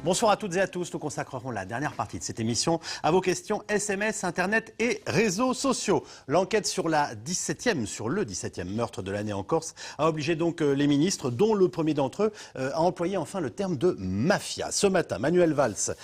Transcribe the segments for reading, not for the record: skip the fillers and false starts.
Bonsoir à toutes et à tous. Nous consacrerons la dernière partie de cette émission à vos questions SMS, Internet et réseaux sociaux. L'enquête sur le 17e meurtre de l'année en Corse a obligé donc les ministres, dont le premier d'entre eux, à employer enfin le terme de mafia. Ce matin, Manuel Valls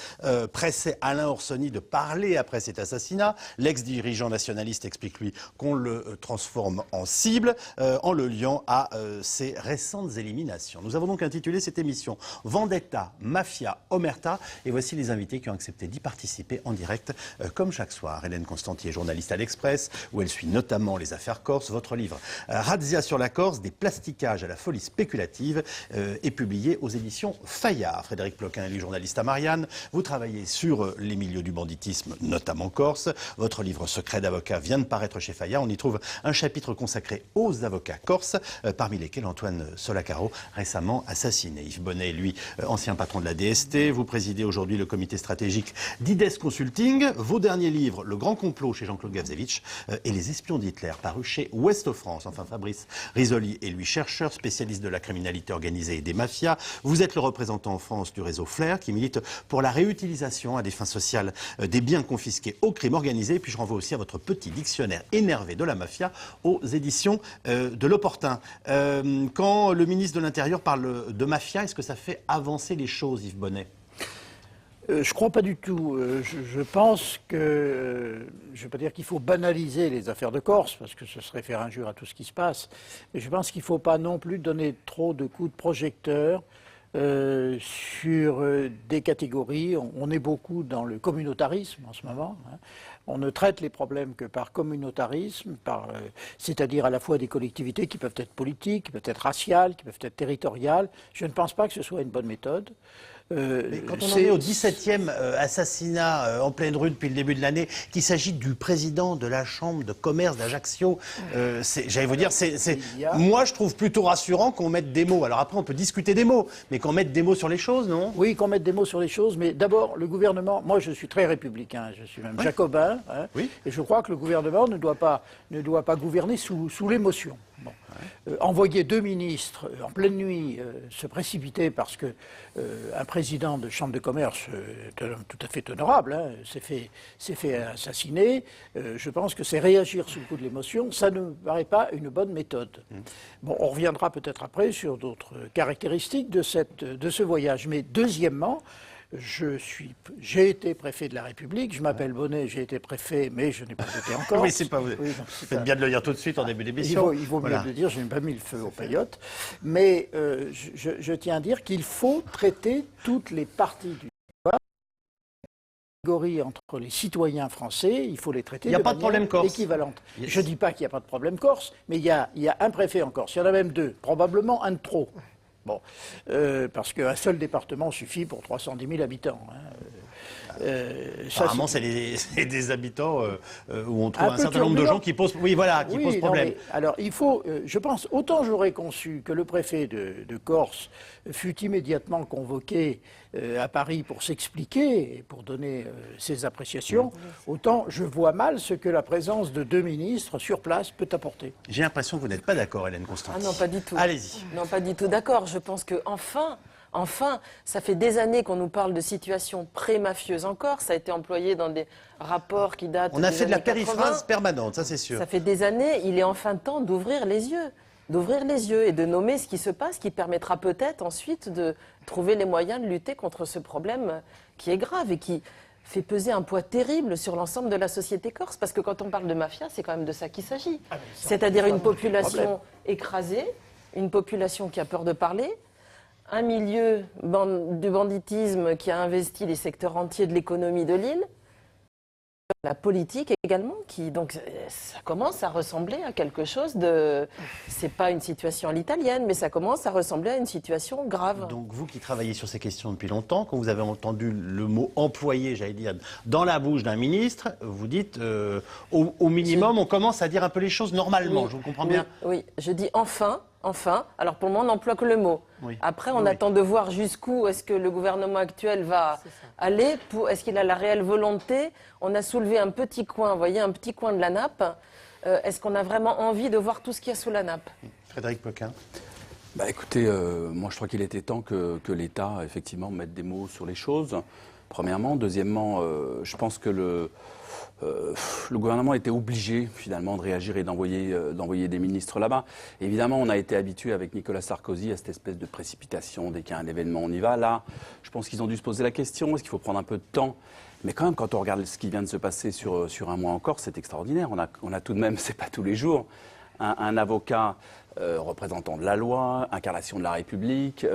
pressait Alain Orsoni de parler après cet assassinat. L'ex-dirigeant nationaliste explique, lui, qu'on le transforme en cible en le liant à ses récentes éliminations. Nous avons donc intitulé cette émission « Vendetta, Mafia, Omerta ». Et voici les invités qui ont accepté d'y participer en direct, comme chaque soir. Hélène Constantier, journaliste à l'Express, où elle suit notamment les affaires corses. Votre livre « Razzia sur la Corse, des plastiquages à la folie spéculative » est publié aux éditions Fayard. Frédéric Ploquin est lui journaliste à Marianne. Vous travaillez sur les milieux du banditisme, notamment corse. Votre livre « Secret d'avocat » vient de paraître chez Fayard. On y trouve un chapitre consacré aux avocats corses, parmi lesquels Antoine Solacaro, récemment assassiné. Yves Bonnet, lui, ancien patron de la DST. Vous présidez aujourd'hui le comité stratégique d'IDES Consulting. Vos derniers livres, Le Grand Complot chez Jean-Claude Gavzevich et Les Espions d'Hitler, paru chez Ouest France. Enfin, Fabrice Risoli est lui chercheur, spécialiste de la criminalité organisée et des mafias. Vous êtes le représentant en France du réseau Flair, qui milite pour la réutilisation à des fins sociales des biens confisqués au crime organisé. Et puis je renvoie aussi à votre petit dictionnaire énervé de la mafia aux éditions de l'Opportun. Quand le ministre de l'Intérieur parle de mafia, est-ce que ça fait avancer les choses, Yves Bonnet ? Je ne crois pas du tout. Je pense que, je ne vais pas dire qu'il faut banaliser les affaires de Corse, parce que ce serait faire injure à tout ce qui se passe, mais je pense qu'il ne faut pas non plus donner trop de coups de projecteur sur des catégories. On est beaucoup dans le communautarisme en ce moment. Hein. On ne traite les problèmes que par communautarisme, c'est-à-dire à la fois des collectivités qui peuvent être politiques, qui peuvent être raciales, qui peuvent être territoriales. Je ne pense pas que ce soit une bonne méthode. Mais quand on en est au 17e assassinat en pleine rue depuis le début de l'année, qu'il s'agit du président de la chambre de commerce d'Ajaccio, j'allais vous dire, moi je trouve plutôt rassurant qu'on mette des mots. Alors après on peut discuter des mots, mais qu'on mette des mots sur les choses, non? Oui, qu'on mette des mots sur les choses, mais d'abord le gouvernement, moi je suis très républicain, je suis même jacobin, hein, oui. Et je crois que le gouvernement ne doit pas gouverner sous l'émotion. Bon. Envoyer deux ministres en pleine nuit se précipiter parce que un président de chambre de commerce tout à fait honorable s'est fait assassiner, je pense que c'est réagir sous le coup de l'émotion, ça ne me paraît pas une bonne méthode. Bon, on reviendra peut-être après sur d'autres caractéristiques de ce voyage, mais deuxièmement, j'ai été préfet de la République, je m'appelle Bonnet, j'ai été préfet, mais je n'ai pas été encore. Oui, c'est pas vous. Oui, faites bien de le dire tout de suite en début d'émission. Il vaut mieux le dire, je n'ai pas mis le feu aux paillotes. Mais je tiens à dire qu'il faut traiter toutes les parties du catégorie entre les citoyens français, il faut les traiter de manière équivalente. Yes. Je ne dis pas qu'il n'y a pas de problème corse, mais il y a un préfet en Corse, il y en a même deux, probablement un de trop. Bon, parce qu'un seul département suffit pour 310 000 habitants. Hein. Apparemment, c'est des habitants où on trouve un certain nombre de gens qui posent, posent problème. Alors, il faut, je pense, autant j'aurais conçu que le préfet de Corse fût immédiatement convoqué à Paris pour s'expliquer et pour donner ses appréciations, autant je vois mal ce que la présence de deux ministres sur place peut apporter. J'ai l'impression que vous n'êtes pas d'accord, Hélène Constantier. Ah non, pas du tout. Allez-y. Non, pas du tout d'accord. Je pense que enfin, ça fait des années qu'on nous parle de situation pré-mafieuse en Corse. Ça a été employé dans des rapports qui datent des années 80. On a fait de la périphrase permanente, ça c'est sûr. Ça fait des années. Il est enfin temps d'ouvrir les yeux. D'ouvrir les yeux et de nommer ce qui se passe, qui permettra peut-être ensuite de trouver les moyens de lutter contre ce problème qui est grave et qui fait peser un poids terrible sur l'ensemble de la société corse. Parce que quand on parle de mafia, c'est quand même de ça qu'il s'agit. C'est-à-dire une population écrasée, une population qui a peur de parler, un milieu du banditisme qui a investi des secteurs entiers de l'économie de l'île, la politique également, donc ça commence à ressembler à quelque chose de... C'est pas une situation à l'italienne, mais ça commence à ressembler à une situation grave. Donc vous qui travaillez sur ces questions depuis longtemps, quand vous avez entendu le mot employé, j'allais dire, dans la bouche d'un ministre, vous dites, au minimum, on commence à dire un peu les choses normalement, je vous comprends bien? Oui, je dis enfin. Alors pour le moment, on n'emploie que le mot. Oui. Après, on attend de voir jusqu'où est-ce que le gouvernement actuel va aller, est-ce qu'il a la réelle volonté. On a soulevé un petit coin, vous voyez, un petit coin de la nappe. Est-ce qu'on a vraiment envie de voir tout ce qu'il y a sous la nappe? Frédéric Ploquin. Écoutez, moi je crois qu'il était temps que l'État, effectivement, mette des mots sur les choses, premièrement. Deuxièmement, je pense que le gouvernement était obligé, finalement, de réagir et d'envoyer des ministres là-bas. Évidemment, on a été habitué avec Nicolas Sarkozy à cette espèce de précipitation. Dès qu'il y a un événement, on y va. Là, je pense qu'ils ont dû se poser la question, est-ce qu'il faut prendre un peu de temps ? Mais quand même, quand on regarde ce qui vient de se passer sur un mois encore, c'est extraordinaire. On a tout de même, c'est pas tous les jours, un avocat représentant de la loi, incarnation de la République,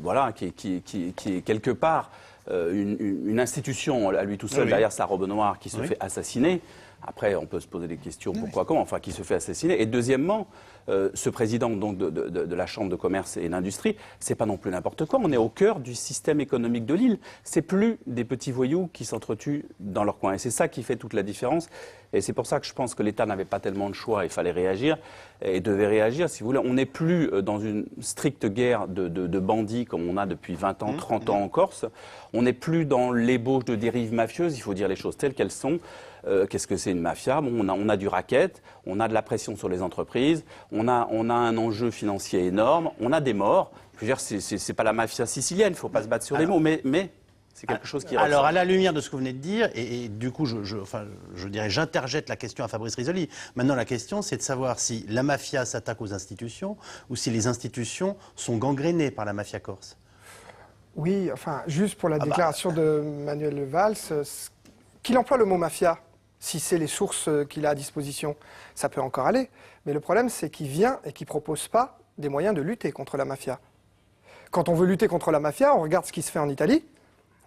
voilà, qui est quelque part une institution à lui tout seul, derrière sa robe noire, qui se fait assassiner. Après, on peut se poser des questions, pourquoi, comment, enfin, qui se fait assassiner. Et deuxièmement, ce président donc, de la Chambre de commerce et d'industrie, c'est pas non plus n'importe quoi. On est au cœur du système économique de l'île. C'est plus des petits voyous qui s'entretuent dans leur coin. Et c'est ça qui fait toute la différence. Et c'est pour ça que je pense que l'État n'avait pas tellement de choix. Il fallait réagir et devait réagir, si vous voulez. On n'est plus dans une stricte guerre de bandits comme on a depuis 20 ans, 30 ans en Corse. On n'est plus dans l'ébauche de dérives mafieuses. Il faut dire les choses telles qu'elles sont. Qu'est-ce que c'est une mafia? Bon, on a du racket, on a de la pression sur les entreprises, on a un enjeu financier énorme, on a des morts. Je veux dire, c'est pas la mafia sicilienne, il ne faut pas se battre sur les mots, mais c'est quelque chose qui ressort. Alors, à la lumière de ce que vous venez de dire, et du coup, j'interjette la question à Fabrice Risoli. Maintenant, la question, c'est de savoir si la mafia s'attaque aux institutions ou si les institutions sont gangrénées par la mafia corse. Oui, enfin, juste pour la déclaration de Manuel Valls, qu'il emploie le mot mafia. Si c'est les sources qu'il a à disposition, ça peut encore aller. Mais le problème, c'est qu'il vient et qu'il ne propose pas des moyens de lutter contre la mafia. Quand on veut lutter contre la mafia, on regarde ce qui se fait en Italie.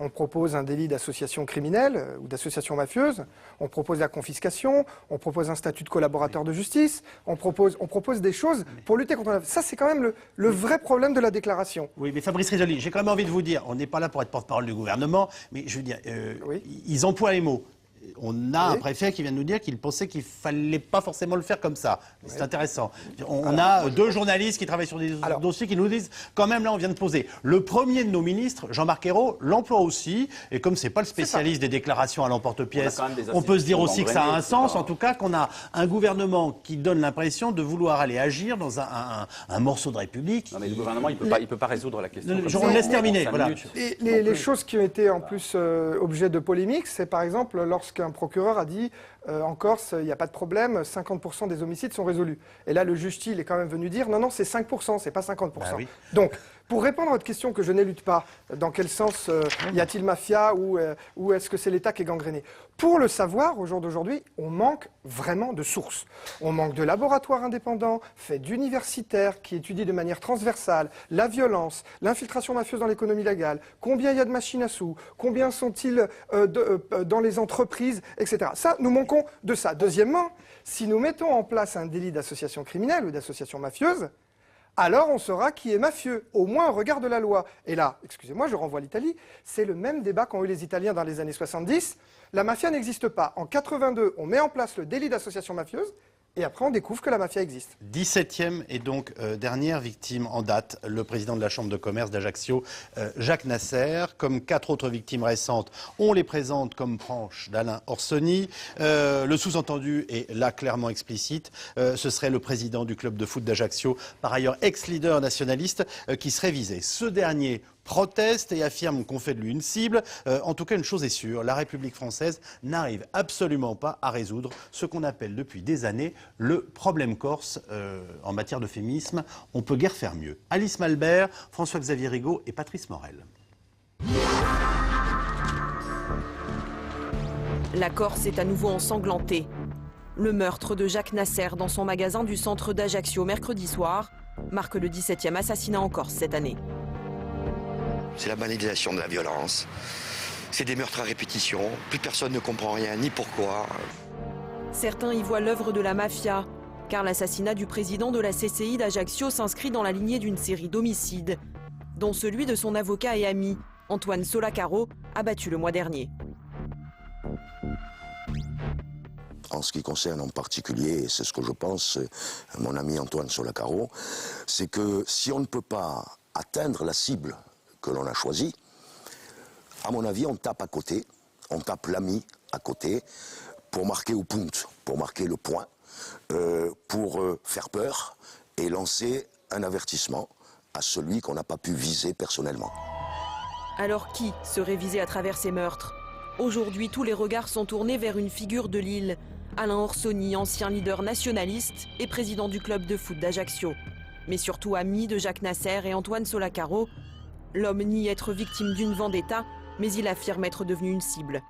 On propose un délit d'association criminelle ou d'association mafieuse. On propose la confiscation. On propose un statut de collaborateur de justice. On propose des choses pour lutter contre la mafia. Ça, c'est quand même le vrai problème de la déclaration. Oui, mais Fabrice Risoli, j'ai quand même envie de vous dire, on n'est pas là pour être porte-parole du gouvernement, mais je veux dire, ils emploient les mots. On a un préfet qui vient de nous dire qu'il pensait qu'il ne fallait pas forcément le faire comme ça. C'est intéressant. On a deux journalistes qui travaillent sur des dossiers qui nous disent, quand même, là, on vient de poser. Le premier de nos ministres, Jean-Marc Ayrault, l'emploie aussi. Et comme ce n'est pas le spécialiste des déclarations à l'emporte-pièce, on peut se dire aussi que ça a un sens. En tout cas, qu'on a un gouvernement qui donne l'impression de vouloir aller agir dans un morceau de République. Non, mais le gouvernement, il ne peut pas résoudre la question. On laisse terminer. Voilà. Et les choses qui ont été en plus objet de polémique, c'est par exemple lorsqu'un procureur a dit en Corse, il n'y a pas de problème, 50% des homicides sont résolus. Et là, le juge Thiel est quand même venu dire non, c'est 5%, c'est pas 50%. Bah oui. Donc, pour répondre à votre question que je n'élude pas, dans quel sens y a-t-il mafia ou est-ce que c'est l'État qui est gangréné? Pour le savoir, au jour d'aujourd'hui, on manque vraiment de sources. On manque de laboratoires indépendants, faits d'universitaires qui étudient de manière transversale la violence, l'infiltration mafieuse dans l'économie légale, combien il y a de machines à sous, combien sont-ils dans les entreprises, etc. Ça, nous manquons de ça. Deuxièmement, si nous mettons en place un délit d'association criminelle ou d'association mafieuse, alors on saura qui est mafieux, au moins au regard de la loi. Et là, excusez-moi, je renvoie à l'Italie, c'est le même débat qu'ont eu les Italiens dans les années 70. La mafia n'existe pas. En 82, on met en place le délit d'association mafieuse, et après on découvre que la mafia existe. 17e et donc dernière victime en date, le président de la Chambre de commerce d'Ajaccio, Jacques Nasser. Comme 4 autres victimes récentes, on les présente comme proches d'Alain Orsoni. Le sous-entendu est là clairement explicite. Ce serait le président du club de foot d'Ajaccio, par ailleurs ex-leader nationaliste, qui serait visé. Ce dernier proteste et affirme qu'on fait de lui une cible. En tout cas, une chose est sûre, la République française n'arrive absolument pas à résoudre ce qu'on appelle depuis des années le problème corse en matière d'euphémisme. On peut guère faire mieux. Alice Malbert, François-Xavier Rigaud et Patrice Morel. La Corse est à nouveau ensanglantée. Le meurtre de Jacques Nasser dans son magasin du centre d'Ajaccio mercredi soir marque le 17e assassinat en Corse cette année. C'est la banalisation de la violence. C'est des meurtres à répétition. Plus personne ne comprend rien, ni pourquoi. Certains y voient l'œuvre de la mafia, car l'assassinat du président de la CCI d'Ajaccio s'inscrit dans la lignée d'une série d'homicides, dont celui de son avocat et ami, Antoine Solacaro, abattu le mois dernier. En ce qui concerne en particulier, c'est ce que je pense, mon ami Antoine Solacaro, c'est que si on ne peut pas atteindre la cible que l'on a choisi, à mon avis, on tape à côté, on tape l'ami à côté, pour marquer au punt, pour marquer le point, pour faire peur et lancer un avertissement à celui qu'on n'a pas pu viser personnellement. Alors qui serait visé à travers ces meurtres? Aujourd'hui, tous les regards sont tournés vers une figure de Lille, Alain Orsoni, ancien leader nationaliste et président du club de foot d'Ajaccio. Mais surtout ami de Jacques Nasser et Antoine Solacaro. L'homme nie être victime d'une vendetta, mais il affirme être devenu une cible.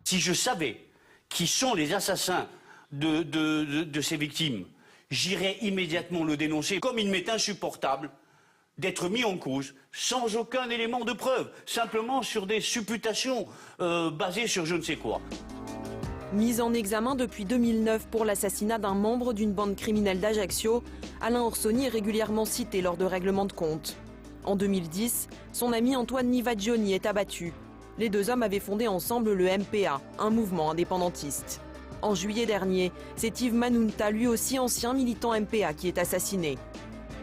Si je savais qui sont les assassins de ces victimes, j'irais immédiatement le dénoncer, comme il m'est insupportable d'être mis en cause sans aucun élément de preuve, simplement sur des supputations basées sur je ne sais quoi. Mis en examen depuis 2009 pour l'assassinat d'un membre d'une bande criminelle d'Ajaccio, Alain Orsoni est régulièrement cité lors de règlements de compte. En 2010, son ami Antoine Nivaggioni est abattu. Les deux hommes avaient fondé ensemble le MPA, un mouvement indépendantiste. En juillet dernier, c'est Yves Manunta, lui aussi ancien militant MPA, qui est assassiné.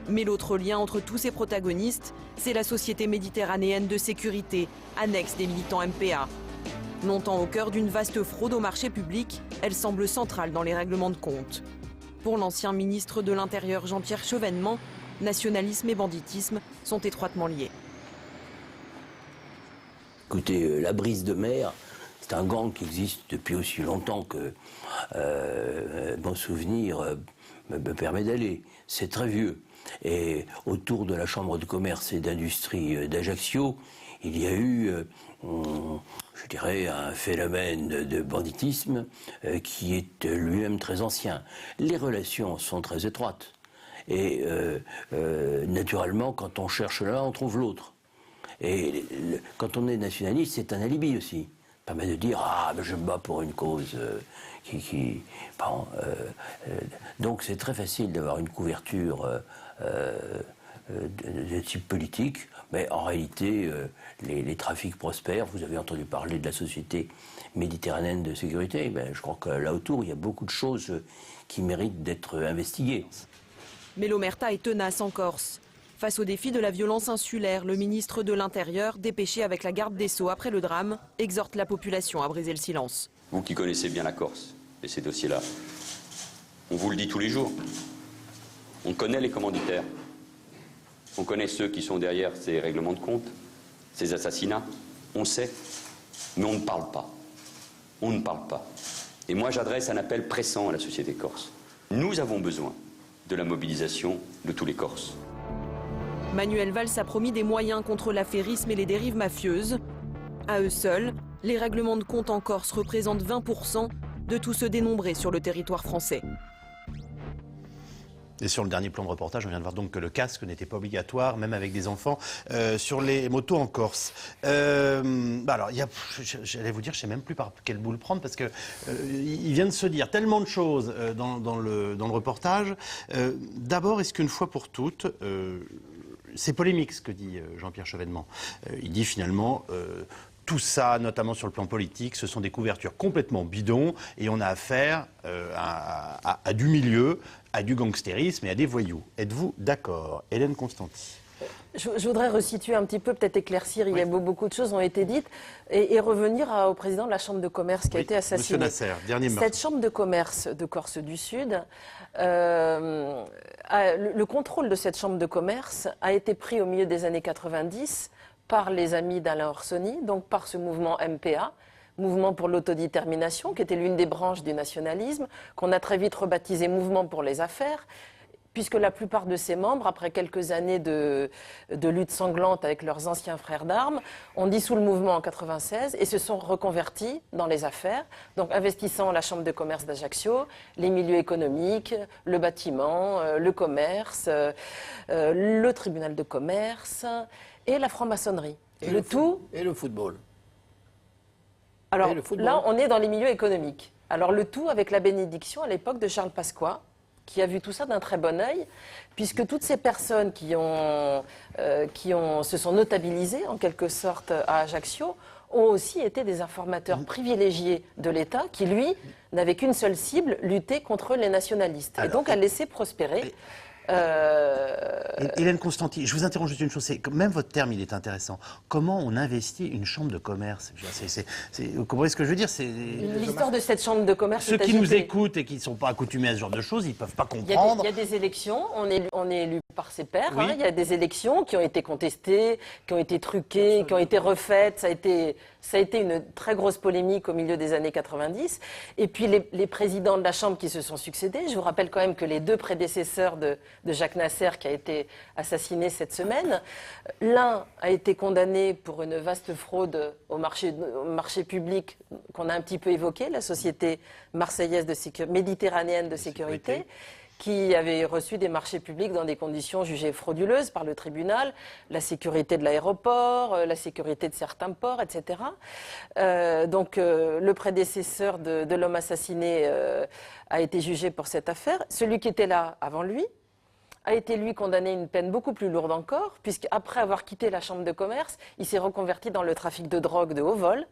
Mais l'autre lien entre tous ces protagonistes, c'est la Société méditerranéenne de sécurité, annexe des militants MPA. Longtemps au cœur d'une vaste fraude au marché public, elle semble centrale dans les règlements de compte. Pour l'ancien ministre de l'Intérieur Jean-Pierre Chevènement, nationalisme et banditisme sont étroitement liés. Écoutez, la Brise de Mer, c'est un gang qui existe depuis aussi longtemps que mon souvenir me permet d'aller. C'est très vieux. Et autour de la Chambre de commerce et d'industrie d'Ajaccio, il y a eu, je dirais, un phénomène de banditisme qui est lui-même très ancien. Les relations sont très étroites. Et naturellement, quand on cherche l'un, on trouve l'autre. Et quand on est nationaliste, c'est un alibi aussi. Ça permet de dire « Ah, ben je me bats pour une cause bon, donc c'est très facile d'avoir une couverture de type politique, mais en réalité, les trafics prospèrent. Vous avez entendu parler de la Société méditerranéenne de sécurité. Ben, je crois que là autour, il y a beaucoup de choses qui méritent d'être investiguées. Mais l'omerta est tenace en Corse. Face au défi de la violence insulaire, le ministre de l'Intérieur, dépêché avec la garde des Sceaux après le drame, exhorte la population à briser le silence. Vous qui connaissez bien la Corse et ces dossiers-là, on vous le dit tous les jours. On connaît les commanditaires. On connaît ceux qui sont derrière ces règlements de compte, ces assassinats. On sait, mais on ne parle pas. On ne parle pas. Et moi, j'adresse un appel pressant à la société corse. Nous avons besoin de la mobilisation de tous les Corses. Manuel Valls a promis des moyens contre l'affairisme et les dérives mafieuses. À eux seuls, les règlements de compte en Corse représentent 20% de tous ceux dénombrés sur le territoire français. Et sur le dernier plan de reportage, on vient de voir donc que le casque n'était pas obligatoire, même avec des enfants, sur les motos en Corse. Alors, j'allais vous dire, je ne sais même plus par quel bout le prendre, parce que il vient de se dire tellement de choses dans le reportage. D'abord, est-ce qu'une fois pour toutes, c'est polémique ce que dit Jean-Pierre Chevènement. Il dit finalement... tout ça, notamment sur le plan politique, ce sont des couvertures complètement bidons et on a affaire à du milieu, à du gangstérisme et à des voyous. Êtes-vous d'accord, Hélène Constanti? Je voudrais resituer un petit peu, peut-être éclaircir, il y a beaucoup de choses ont été dites, et revenir au président de la Chambre de commerce qui a été assassiné. Monsieur Nasser, dernier meurtre. Cette Chambre de commerce de Corse du Sud, le contrôle de cette Chambre de commerce a été pris au milieu des années 90 par les amis d'Alain Orsoni, donc par ce mouvement MPA, Mouvement pour l'autodétermination, qui était l'une des branches du nationalisme, qu'on a très vite rebaptisé Mouvement pour les affaires, puisque la plupart de ses membres, après quelques années de lutte sanglante avec leurs anciens frères d'armes, ont dissous le mouvement en 1996 et se sont reconvertis dans les affaires, donc investissant la Chambre de commerce d'Ajaccio, les milieux économiques, le bâtiment, le commerce, le tribunal de commerce et la franc-maçonnerie. Et le football. Alors là, on est dans les milieux économiques. Alors le tout avec la bénédiction à l'époque de Charles Pasqua, qui a vu tout ça d'un très bon œil, puisque toutes ces personnes qui se sont notabilisées en quelque sorte à Ajaccio ont aussi été des informateurs privilégiés de l'État qui, lui, n'avait qu'une seule cible, lutter contre les nationalistes. Et donc a laissé prospérer... Hélène Constanti, je vous interromps juste une chose, même votre terme il est intéressant. Comment on investit une chambre de commerce? Vous comprenez ce que je veux dire? L'histoire de cette chambre de commerce. Ceux qui nous écoutent et qui ne sont pas accoutumés à ce genre de choses, ils ne peuvent pas comprendre. Il y a des élections, on est élu Par ses pairs, Oui. il y a des élections qui ont été contestées, qui ont été truquées, qui ont été refaites. Ça a été une très grosse polémique au milieu des années 90. Et puis les présidents de la Chambre qui se sont succédés. Je vous rappelle quand même que les deux prédécesseurs de Jacques Nasser, qui a été assassiné cette semaine, l'un a été condamné pour une vaste fraude au marché public qu'on a un petit peu évoqué, la société marseillaise méditerranéenne de sécurité, qui avait reçu des marchés publics dans des conditions jugées frauduleuses par le tribunal, la sécurité de l'aéroport, la sécurité de certains ports, etc. Donc le prédécesseur de l'homme assassiné a été jugé pour cette affaire. Celui qui était là avant lui a été, lui, condamné à une peine beaucoup plus lourde encore, puisqu'après avoir quitté la Chambre de commerce, il s'est reconverti dans le trafic de drogue de haut vol,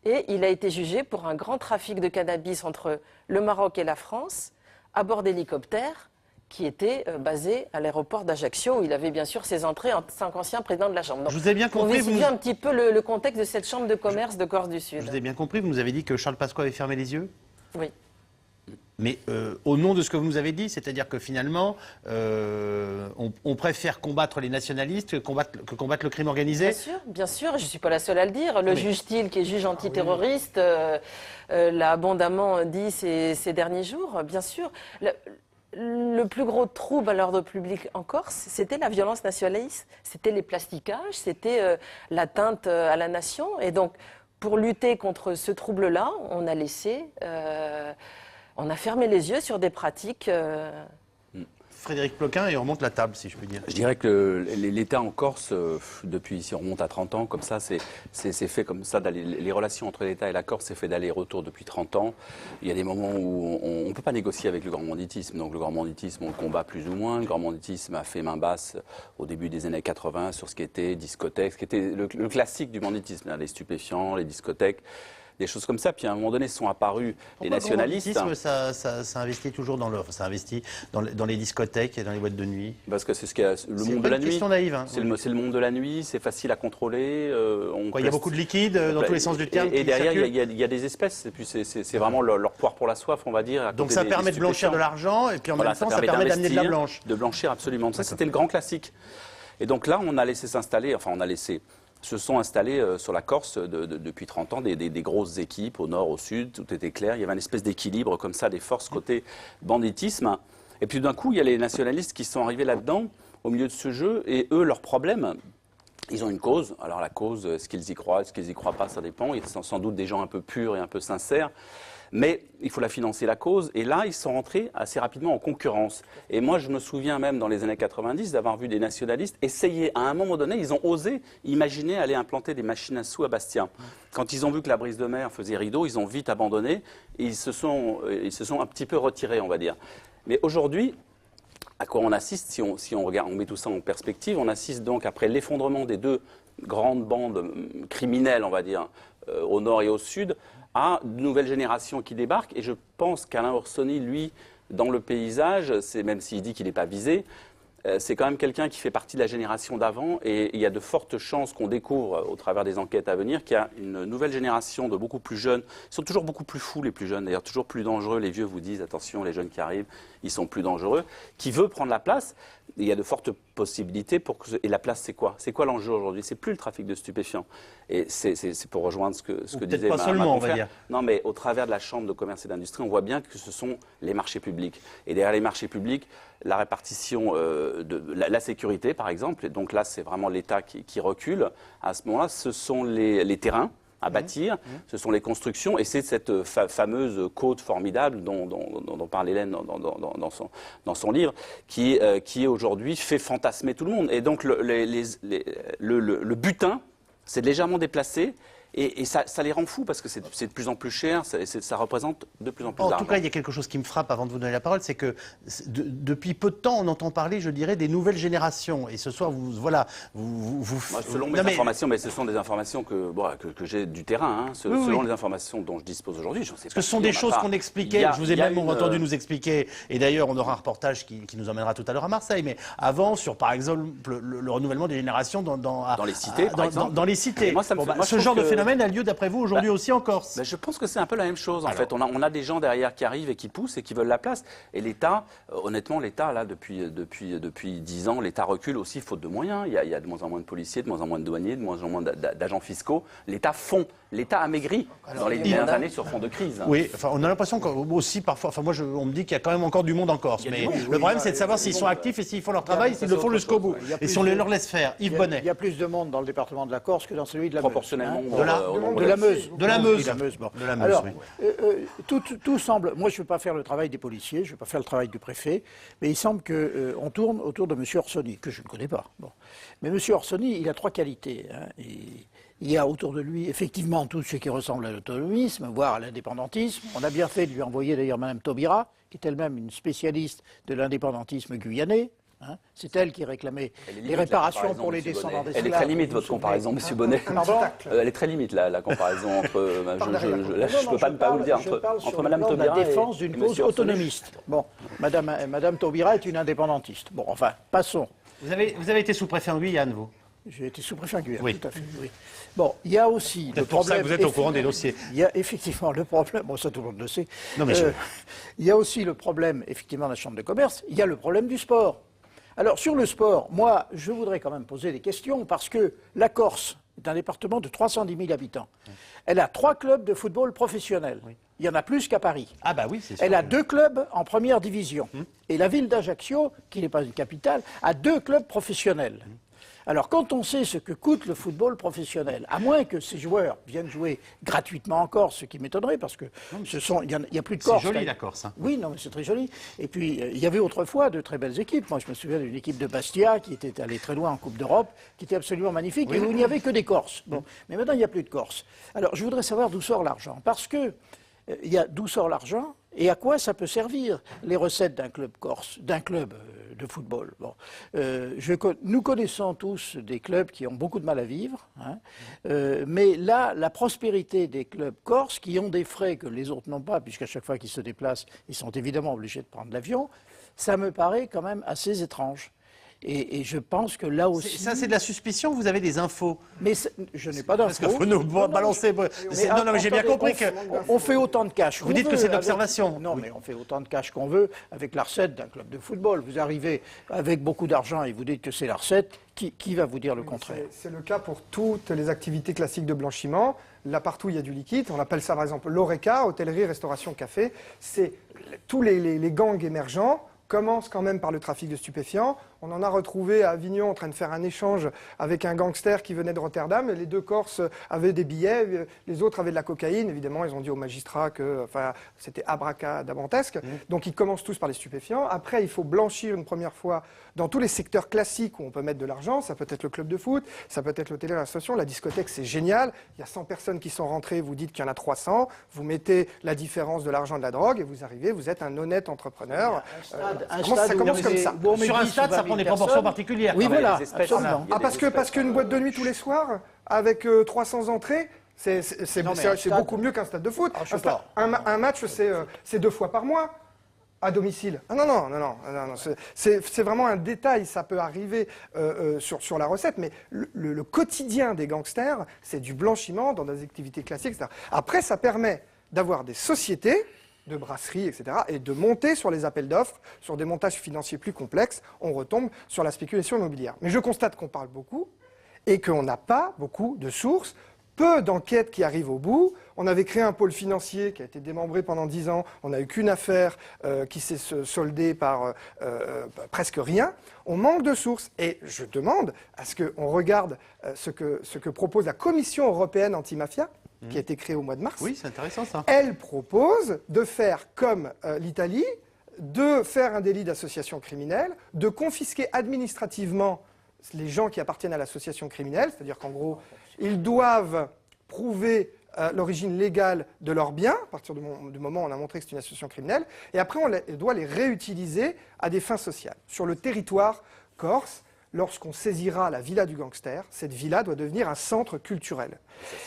et il a été jugé pour un grand trafic de cannabis entre le Maroc et la France, à bord d'hélicoptères qui était basé à l'aéroport d'Ajaccio, où il avait bien sûr ses entrées en tant qu'ancien président de la Chambre. Donc, je vous ai bien compris. Vous un petit peu le contexte de cette Chambre de commerce de Corse du Sud. Je vous ai bien compris, vous nous avez dit que Charles Pasqua avait fermé les yeux? Oui. Mais au nom de ce que vous nous avez dit, c'est-à-dire que finalement, on préfère combattre les nationalistes que combattre le crime organisé? Bien sûr, je ne suis pas la seule à le dire. Le juge Thiel, qui est juge antiterroriste, l'a abondamment dit ces derniers jours, bien sûr. Le plus gros trouble à l'ordre public en Corse, c'était la violence nationaliste, c'était les plastiquages, c'était l'atteinte à la nation. Et donc, pour lutter contre ce trouble-là, on a fermé les yeux sur des pratiques. Frédéric Ploquin, et on remonte la table, si je puis dire. Je dirais que l'État en Corse, depuis, si on remonte à 30 ans, comme ça, c'est fait comme ça. Les relations entre l'État et la Corse, c'est fait d'aller-retour depuis 30 ans. Il y a des moments où on ne peut pas négocier avec le grand banditisme. Donc le grand banditisme, on le combat plus ou moins. Le grand banditisme a fait main basse au début des années 80 sur ce qui était discothèque, ce qui était le classique du banditisme, les stupéfiants, les discothèques. Des choses comme ça. Puis à un moment donné, sont apparus les nationalistes. Le ça investit toujours dans ça investit dans les discothèques et dans les boîtes de nuit. Parce que c'est ce qu'il y a, le monde de la nuit. C'est une question naïve. Hein. C'est le monde de la nuit, c'est facile à contrôler. Il y a beaucoup de liquide dans tous les sens du terme. Et derrière, il y a des espèces. Et puis c'est vraiment leur poire pour la soif, on va dire. Donc ça permet de blanchir de l'argent et puis en même temps, ça permet d'amener de la blanche. De blanchir, absolument. Ça, c'était le grand classique. Et donc là, on a laissé s'installer, se sont installés sur la Corse depuis 30 ans des grosses équipes au nord, au sud, tout était clair. Il y avait une espèce d'équilibre comme ça, des forces côté banditisme. Et puis d'un coup, il y a les nationalistes qui sont arrivés là-dedans, au milieu de ce jeu, et eux, leur problème, ils ont une cause. Alors la cause, est-ce qu'ils y croient, est-ce qu'ils y croient pas, ça dépend. Il y a sans doute des gens un peu purs et un peu sincères. Mais il faut la financer, la cause. Et là, ils sont rentrés assez rapidement en concurrence. Et moi, je me souviens même dans les années 90 d'avoir vu des nationalistes essayer, à un moment donné, ils ont osé imaginer aller implanter des machines à sous à Bastia. Quand ils ont vu que la brise de mer faisait rideau, ils ont vite abandonné. Et ils se sont un petit peu retirés, on va dire. Mais aujourd'hui, à quoi on assiste, si on regarde, on met tout ça en perspective, on assiste donc, après l'effondrement des deux grandes bandes criminelles, on va dire, au nord et au sud, à de nouvelles générations qui débarquent. Et je pense qu'Alain Orsoni, lui, dans le paysage, même s'il dit qu'il n'est pas visé, c'est quand même quelqu'un qui fait partie de la génération d'avant. Et il y a de fortes chances qu'on découvre, au travers des enquêtes à venir, qu'il y a une nouvelle génération de beaucoup plus jeunes. Ils sont toujours beaucoup plus fous, les plus jeunes, d'ailleurs toujours plus dangereux. Les vieux vous disent, attention, les jeunes qui arrivent, ils sont plus dangereux. Qui veut prendre la place. Et il y a de fortes possibilités pour que... Et la place, c'est quoi? C'est quoi l'enjeu aujourd'hui? C'est plus le trafic de stupéfiants. Et c'est pour rejoindre ce que disait pas seulement, on va dire. Non, mais au travers de la Chambre de commerce et d'industrie, on voit bien que ce sont les marchés publics. Et derrière les marchés publics, la répartition de la sécurité, par exemple. Et donc là, c'est vraiment l'État qui recule. À ce moment-là, ce sont les terrains à bâtir, ce sont les constructions, et c'est cette fameuse côte formidable dont parle Hélène dans son livre, qui aujourd'hui fait fantasmer tout le monde. Et donc le butin, c'est légèrement déplacé. Et ça les rend fous parce que c'est de plus en plus cher, ça représente de plus en plus d'argent. En tout cas, il y a quelque chose qui me frappe avant de vous donner la parole, c'est que depuis peu de temps, on entend parler, je dirais, des nouvelles générations. Et ce soir, selon mes informations, mais ce sont des informations que j'ai du terrain, selon les informations dont je dispose aujourd'hui, je ne sais pas. Ce sont des choses qu'on expliquait, je vous ai même entendu nous expliquer, et d'ailleurs, on aura un reportage qui nous emmènera tout à l'heure à Marseille, mais avant, sur par exemple le renouvellement des générations dans les cités, par exemple. Dans les cités. Ce genre de phénomène phénomène a lieu, d'après vous, aujourd'hui aussi en Corse. Je pense que c'est un peu la même chose. En fait, on a des gens derrière qui arrivent et qui poussent et qui veulent la place. Et l'État, honnêtement, l'État, là, depuis 10 ans, l'État recule aussi faute de moyens. Il y a de moins en moins de policiers, de moins en moins de douaniers, de moins en moins d'agents fiscaux. L'État amaigrit dans les dernières années sur fond de crise. Oui, enfin, on a l'impression aussi parfois, enfin moi on me dit qu'il y a quand même encore du monde en Corse, mais le problème c'est de savoir s'ils sont actifs et s'ils font leur travail, s'ils le font jusqu'au bout, et si on leur laisse faire. Yves Bonnet. Il y a plus de monde dans le département de la Corse que dans celui de la Meuse. Proportionnellement. De la Meuse. De la Meuse. Bon. De la Meuse, Alors, oui. tout semble... Moi, je ne veux pas faire le travail des policiers, je ne veux pas faire le travail du préfet, mais il semble qu'on tourne autour de M. Orsoni, que je ne connais pas. Bon. Mais M. Orsoni, il a 3 qualités. Hein. Il y a autour de lui, effectivement, tout ce qui ressemble à l'autonomisme, voire à l'indépendantisme. On a bien fait de lui envoyer d'ailleurs Mme Taubira, qui est elle-même une spécialiste de l'indépendantisme guyanais. Hein. C'est elle qui réclamait les réparations pour les descendants des Elle est très limite, votre comparaison, M. Bonnet. Elle est très limite, la comparaison entre... je ne peux pas vous le dire, entre Mme Taubira et... la défense d'une cause autonomiste. Bon, Mme Taubira est une indépendantiste. Bon, enfin, passons. Vous avez été sous-préfet en Guyane, vous? J'ai été sous-préfet en Guyane, oui. Tout à fait. Oui. Bon, il y a aussi le problème... C'est pour ça que vous êtes au courant des dossiers. Il y a effectivement le problème... Bon, ça, tout le monde le sait. Non, mais il y a aussi le problème, effectivement, de la Chambre de commerce. Il y a le problème du sport. Alors, sur le sport, moi, je voudrais quand même poser des questions, parce que la Corse est un département de 310 000 habitants. Elle a 3 clubs de football professionnels. Oui. Il y en a plus qu'à Paris. Ah bah oui, c'est sûr. Elle a 2 clubs en première division. Et la ville d'Ajaccio, qui n'est pas une capitale, a 2 clubs professionnels. Alors, quand on sait ce que coûte le football professionnel, à moins que ces joueurs viennent jouer gratuitement en Corse, ce qui m'étonnerait, parce que il y a plus de Corse. C'est joli, la Corse. Hein. Oui, non, mais c'est très joli. Et puis, il y avait autrefois de très belles équipes. Moi, je me souviens d'une équipe de Bastia qui était allée très loin en Coupe d'Europe, qui était absolument magnifique, et où il n'y avait que des Corses. Bon. Mais maintenant, il n'y a plus de Corse. Alors, je voudrais savoir d'où sort l'argent. Parce que, d'où sort l'argent et à quoi ça peut servir les recettes d'un club corse, d'un club de football. Bon. Nous connaissons tous des clubs qui ont beaucoup de mal à vivre, hein, mais là, la prospérité des clubs corses, qui ont des frais que les autres n'ont pas, puisqu'à chaque fois qu'ils se déplacent, ils sont évidemment obligés de prendre l'avion, ça me paraît quand même assez étrange. Et je pense que là aussi... Ça, c'est de la suspicion, vous avez des infos? Mais je n'ai pas d'infos. Parce qu'il faut nous balancer... Non, mais j'ai bien compris que... On fait autant de cash qu'on veut. Vous dites que c'est de l'observation. Non, mais on fait autant de cash qu'on veut avec la recette d'un club de football. Vous arrivez avec beaucoup d'argent et vous dites que c'est la recette. Qui va vous dire le contraire? C'est le cas pour toutes les activités classiques de blanchiment. Là, partout, il y a du liquide. On appelle ça, par exemple, l'ORECA, hôtellerie, restauration, café. C'est tous les gangs émergents commence quand même par le trafic de stupéfiants. On en a retrouvé à Avignon en train de faire un échange avec un gangster qui venait de Rotterdam. Les deux Corses avaient des billets, les autres avaient de la cocaïne. Évidemment, ils ont dit au magistrat que c'était abracadabantesque. Donc ils commencent tous par les stupéfiants. Après, il faut blanchir une première fois dans tous les secteurs classiques où on peut mettre de l'argent. Ça peut être le club de foot, ça peut être l'hôtellerie, l'association. La discothèque, c'est génial. Il y a 100 personnes qui sont rentrées, vous dites qu'il y en a 300. Vous mettez la différence de l'argent de la drogue et vous arrivez, vous êtes un honnête entrepreneur. Ça commence comme ça. Sur un stade, ça prend des proportions particulières. Oui, voilà, absolument. Parce qu'une boîte de nuit tous les soirs, avec 300 entrées, c'est beaucoup mieux qu'un stade de foot. Un match, c'est 2 fois par mois. À domicile. Ah non. C'est vraiment un détail, ça peut arriver sur la recette, mais le quotidien des gangsters, c'est du blanchiment dans des activités classiques, etc. Après, ça permet d'avoir des sociétés de brasserie, etc., et de monter sur les appels d'offres, sur des montages financiers plus complexes, on retombe sur la spéculation immobilière. Mais je constate qu'on parle beaucoup et qu'on n'a pas beaucoup de sources, peu d'enquêtes qui arrivent au bout. On avait créé un pôle financier qui a été démembré pendant 10 ans, on n'a eu qu'une affaire qui s'est soldée par presque rien. On manque de sources et je demande à ce qu'on regarde ce que propose la Commission européenne anti-mafia, qui a été créée au mois de mars. Oui, c'est intéressant ça. Elle propose de faire comme l'Italie, de faire un délit d'association criminelle, de confisquer administrativement les gens qui appartiennent à l'association criminelle, c'est-à-dire qu'en gros, ils doivent prouver l'origine légale de leurs biens, à partir du moment où on a montré que c'est une association criminelle, et après on doit les réutiliser à des fins sociales. Sur le territoire corse, lorsqu'on saisira la villa du gangster, cette villa doit devenir un centre culturel.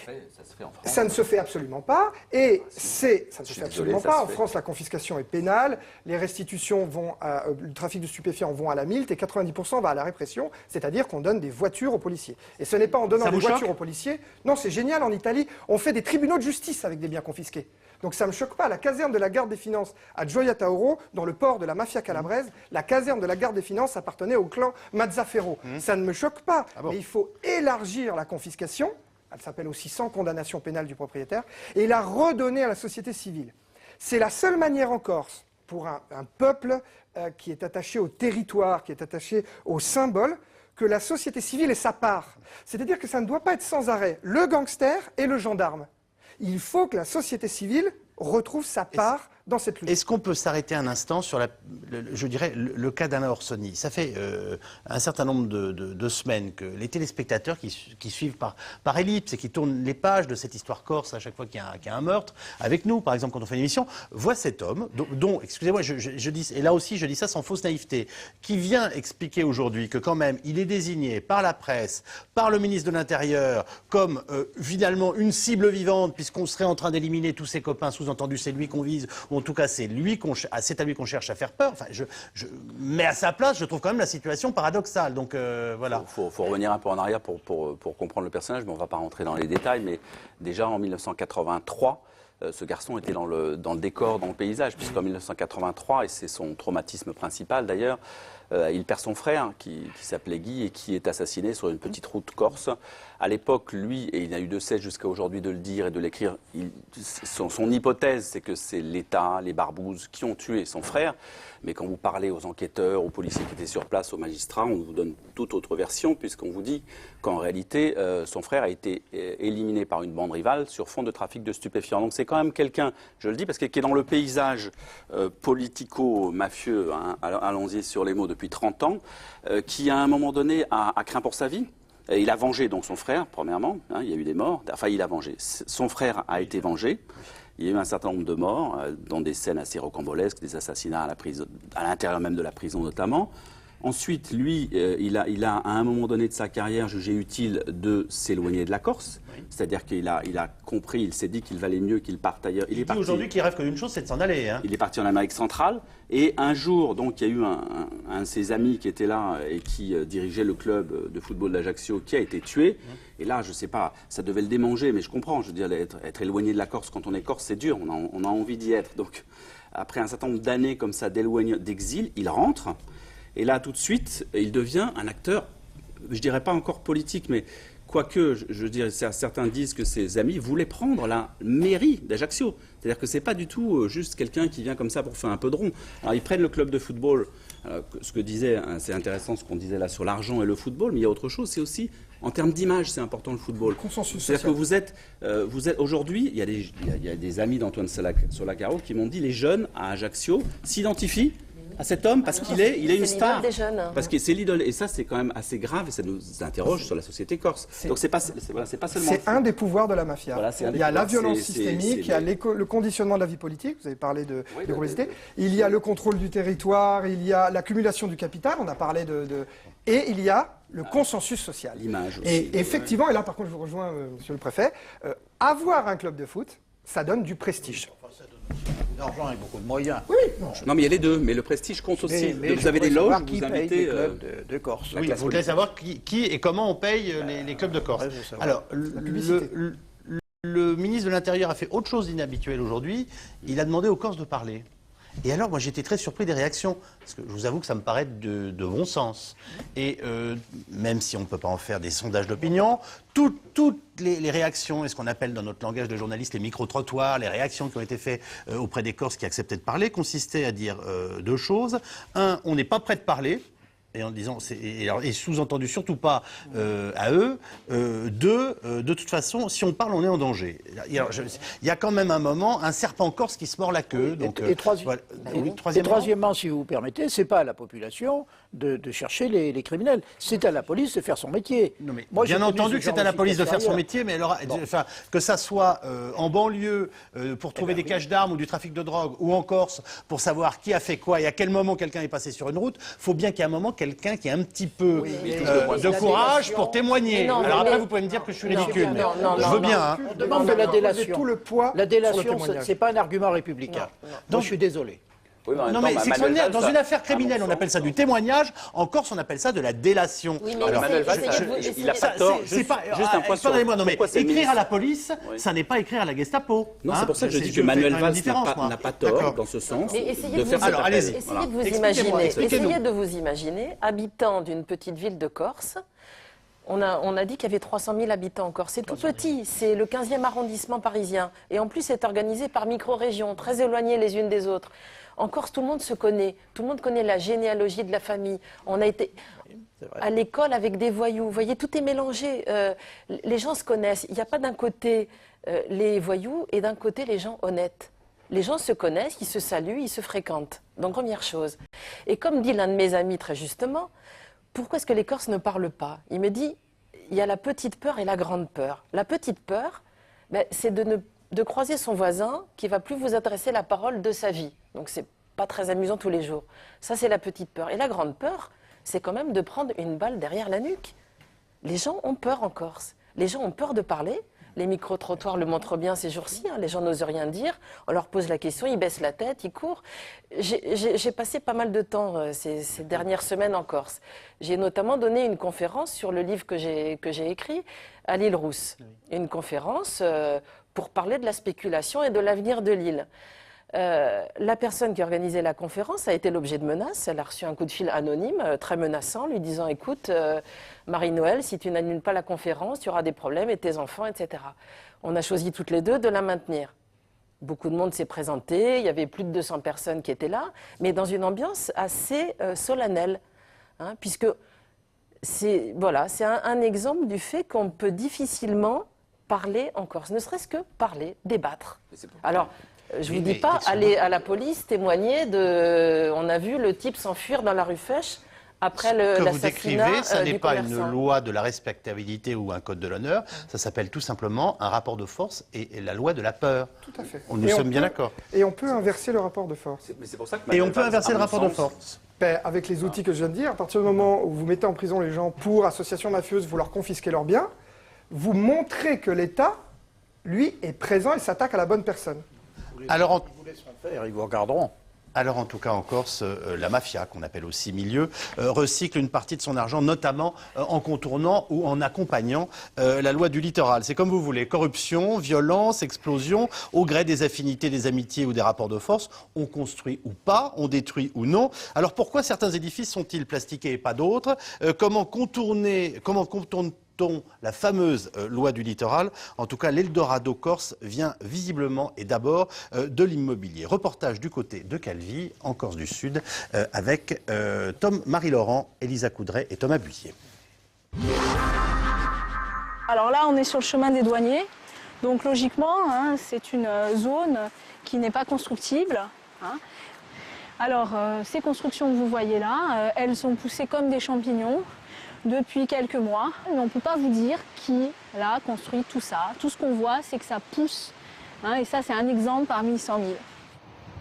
Ça se fait en France. Ça ne se fait absolument pas, et ça ne se fait absolument pas. En fait. France, la confiscation est pénale, les restitutions vont, le trafic de stupéfiants vont à la milte, et 90% va à la répression, c'est-à-dire qu'on donne des voitures aux policiers. Et ce n'est pas en donnant des voitures aux policiers, non, c'est génial, en Italie, on fait des tribunaux de justice avec des biens confisqués. Donc ça ne me choque pas. La caserne de la Garde des Finances à Gioia Tauro, dans le port de la mafia calabraise, la caserne de la Garde des Finances appartenait au clan Mazzaferro. Ça ne me choque pas, mais il faut élargir la confiscation, elle s'appelle aussi sans condamnation pénale du propriétaire, et la redonner à la société civile. C'est la seule manière en Corse, pour un peuple qui est attaché au territoire, qui est attaché au symbole, que la société civile ait sa part. C'est-à-dire que ça ne doit pas être sans arrêt le gangster et le gendarme. Il faut que la société civile retrouve sa part dans cette lutte. Est-ce qu'on peut s'arrêter un instant sur je dirais, le cas d'Alain Orsoni? Ça fait un certain nombre de semaines que les téléspectateurs qui suivent par ellipse et qui tournent les pages de cette histoire corse à chaque fois qu'il y a un meurtre, avec nous, par exemple, quand on fait une émission, voient cet homme, dont excusez-moi, je dis, et là aussi je dis ça sans fausse naïveté, qui vient expliquer aujourd'hui que quand même il est désigné par la presse, par le ministre de l'Intérieur, comme finalement une cible vivante, puisqu'on serait en train d'éliminer tous ses copains, sous-entendu c'est lui qu'on vise, ou en tout cas c'est à lui qu'on cherche à faire peur. Enfin, mais à sa place, je trouve quand même la situation paradoxale. Donc voilà. Faut revenir un peu en arrière pour comprendre le personnage, mais on ne va pas rentrer dans les détails. Mais déjà en 1983, ce garçon était dans le décor, dans le paysage, puisqu'en 1983, et c'est son traumatisme principal d'ailleurs, il perd son frère qui s'appelait Guy et qui est assassiné sur une petite route corse. À l'époque, lui, et il n'a eu de cesse jusqu'à aujourd'hui de le dire et de l'écrire, son hypothèse, c'est que c'est l'État, les barbouzes qui ont tué son frère. Mais quand vous parlez aux enquêteurs, aux policiers qui étaient sur place, aux magistrats, on vous donne toute autre version, puisqu'on vous dit qu'en réalité, son frère a été éliminé par une bande rivale sur fond de trafic de stupéfiants. Donc c'est quand même quelqu'un, je le dis, parce qu'il est dans le paysage politico-mafieux, hein, allons-y sur les mots, depuis 30 ans, qui à un moment donné a craint pour sa vie. Il a vengé donc son frère, premièrement, hein, il y a eu des morts, enfin il a vengé. Son frère a été vengé. Il y a eu un certain nombre de morts, dans des scènes assez rocambolesques, des assassinats à l'intérieur même de la prison notamment. Ensuite, lui, il a à un moment donné de sa carrière jugé utile de s'éloigner de la Corse. Oui. C'est-à-dire qu'il a compris, il s'est dit qu'il valait mieux qu'il parte ailleurs. Il dit aujourd'hui qu'il rêve qu'une chose, c'est de s'en aller. Hein. Il est parti en Amérique centrale. Et un jour, donc, il y a eu un de ses amis qui était là et qui dirigeait le club de football d'Ajaccio qui a été tué. Et là, je ne sais pas, ça devait le démanger, mais je comprends. Je veux dire, être éloigné de la Corse quand on est Corse, c'est dur. On a envie d'y être. Donc, après un certain nombre d'années comme ça d'exil, il rentre. Et là, tout de suite, il devient un acteur, je ne dirais pas encore politique, mais quoique, je dirais, certains disent que ses amis voulaient prendre la mairie d'Ajaccio. C'est-à-dire que ce n'est pas du tout juste quelqu'un qui vient comme ça pour faire un peu de rond. Alors, ils prennent le club de football. Ce que disait, hein, c'est intéressant ce qu'on disait là sur l'argent et le football, mais il y a autre chose, c'est aussi, en termes d'image, c'est important le football. C'est-à-dire que vous êtes aujourd'hui, il y a des amis d'Antoine Solacaro qui m'ont dit, les jeunes à Ajaccio s'identifient à cet homme parce qu'il est une star. Des jeunes. Parce que c'est l'idole. Et ça, c'est quand même assez grave et ça nous interroge sur la société corse. Donc c'est pas seulement. C'est un des pouvoirs de la mafia. Voilà, il y a la violence systémique, il y a le conditionnement de la vie politique, vous avez parlé de complexité, il y a le contrôle du territoire, il y a l'accumulation du capital, on a parlé et il y a le consensus social. L'image aussi. Et effectivement, et là par contre je vous rejoins, monsieur le préfet, avoir un club de foot, ça donne du prestige. D'argent et beaucoup de moyens. Oui. Non, mais il y a les deux. Mais le prestige compte aussi. Mais vous avez des loges, qui vous invitez les clubs de Corse. Oui, vous voulez savoir qui et comment on paye les clubs de Corse. Alors, le ministre de l'Intérieur a fait autre chose d'inhabituel aujourd'hui. Il a demandé aux Corses de parler. Et alors, moi, j'étais très surpris des réactions. Parce que je vous avoue que ça me paraît de bon sens. Et même si on ne peut pas en faire des sondages d'opinion, toutes les réactions, et ce qu'on appelle dans notre langage de journaliste les micro-trottoirs, les réactions qui ont été faites auprès des Corses qui acceptaient de parler, consistaient à dire deux choses. Un, on n'est pas prêt de parler. Et en disant, et sous-entendu surtout pas à eux. Deux, de toute façon, si on parle, on est en danger. Il y a quand même un moment, un serpent corse qui se mord la queue. Donc, troisièmement, si vous permettez, c'est pas à la population de chercher les criminels. C'est à la police de faire son métier. Non, mais moi, bien entendu que c'est à la police de faire son métier, mais alors, que ça soit en banlieue pour trouver des caches d'armes ou du trafic de drogue, ou en Corse pour savoir qui a fait quoi et à quel moment quelqu'un est passé sur une route, faut bien qu'il y ait un moment quelqu'un qui a un petit peu mais de courage pour témoigner. Non, Alors mais- après, vous pouvez me dire que je suis ridicule. non, non, je non, veux non. bien. Hein. On demande de la délation. Tout le poids. La sur le délation, témoignage. c'est pas un argument républicain. Donc je suis désolé. Oui, mais en même Non temps, mais c'est Manuel extraordinaire. Valls, Dans une affaire à criminelle, mon on appelle ça du témoignage. En Corse, on appelle ça de la délation. Oui, mais Alors, Manuel Valls, essayez a de- pas tort. c'est pas. Juste un point sur- Pardonnez-moi, non mais pourquoi c'est le écrire à la ministre police, Oui. ça n'est pas écrire à la Gestapo. Non, hein. c'est pour ça que je dis que fais Manuel quand même une Valls différence, moi. n'a pas tort D'accord. dans ce sens Mais essayez de de faire vous- cet Alors, appel. allez-y. Essayez Voilà. de vous Expliquez-moi, imaginer, expliquez-nous. essayez de vous imaginer, habitant d'une petite ville de Corse. On a dit qu'il y avait 300 000 habitants en Corse. C'est tout petit, c'est le 15e arrondissement parisien. Et en plus, c'est organisé par micro-régions, très éloignées les unes des autres. En Corse, tout le monde se connaît. Tout le monde connaît la généalogie de la famille. On a été à l'école avec des voyous. Vous voyez, tout est mélangé. Les gens se connaissent. Il n'y a pas d'un côté les voyous et d'un côté les gens honnêtes. Les gens se connaissent, ils se saluent, ils se fréquentent. Donc, première chose. Et comme dit l'un de mes amis très justement, pourquoi est-ce que les Corses ne parlent pas? Il me dit, il y a la petite peur et la grande peur. La petite peur, c'est de croiser son voisin qui va plus vous adresser la parole de sa vie. Donc c'est pas très amusant tous les jours. Ça, c'est la petite peur. Et la grande peur, c'est quand même de prendre une balle derrière la nuque. Les gens ont peur en Corse. Les gens ont peur de parler. Les micro-trottoirs le montrent bien ces jours-ci. Hein. Les gens n'osent rien dire. On leur pose la question, ils baissent la tête, ils courent. J'ai passé pas mal de temps ces dernières semaines en Corse. J'ai notamment donné une conférence sur le livre que j'ai écrit à l'île Rousse. Une conférence pour parler de la spéculation et de l'avenir de l'île. La personne qui organisait la conférence a été l'objet de menaces. Elle a reçu un coup de fil anonyme, très menaçant, lui disant « Écoute, Marie-Noël, si tu n'annules pas la conférence, tu auras des problèmes et tes enfants, etc. » On a choisi toutes les deux de la maintenir. Beaucoup de monde s'est présenté, il y avait plus de 200 personnes qui étaient là, mais dans une ambiance assez solennelle, hein, puisque c'est un exemple du fait qu'on peut difficilement parler en Corse, ne serait-ce que parler, débattre. Alors, je ne vous dis pas, aller à la police, témoigner on a vu le type s'enfuir dans la rue Fèche après Ce que vous l'assassinat décrivez, ça du n'est pas commerçant. une loi de la respectabilité ou un code de l'honneur, ça s'appelle tout simplement un rapport de force et la loi de la peur. Tout à fait. Nous sommes bien d'accord. Et on peut inverser le rapport de force. Mais c'est pour ça que Et on Manuel peut Valls, inverser à le mon rapport de sens, force. Avec les outils que je viens de dire, à partir du moment où vous mettez en prison les gens pour association mafieuse, vous leur confisquez leurs biens, vous montrez que l'État, lui, est présent et s'attaque à la bonne personne. Alors, Ils vous laisseront faire, ils vous regarderont. Alors en tout cas en Corse, la mafia, qu'on appelle aussi milieu, recycle une partie de son argent, notamment en contournant ou en accompagnant la loi du littoral. C'est comme vous voulez, corruption, violence, explosion, au gré des affinités, des amitiés ou des rapports de force, on construit ou pas, on détruit ou non. Alors pourquoi certains édifices sont-ils plastiqués et pas d'autres? Comment contourne-t-on la fameuse loi du littoral? En tout cas, l'Eldorado Corse vient visiblement et d'abord de l'immobilier. Reportage du côté de Calvi, en Corse du Sud, avec Tom Marie-Laurent, Elisa Coudray et Thomas Bussier. Alors là, on est sur le chemin des douaniers. Donc logiquement, hein, c'est une zone qui n'est pas constructible. Hein. Alors, ces constructions que vous voyez là, elles sont poussées comme des champignons depuis quelques mois. Mais on ne peut pas vous dire qui a construit tout ça. Tout ce qu'on voit, c'est que ça pousse. Hein, et ça, c'est un exemple parmi 100 000.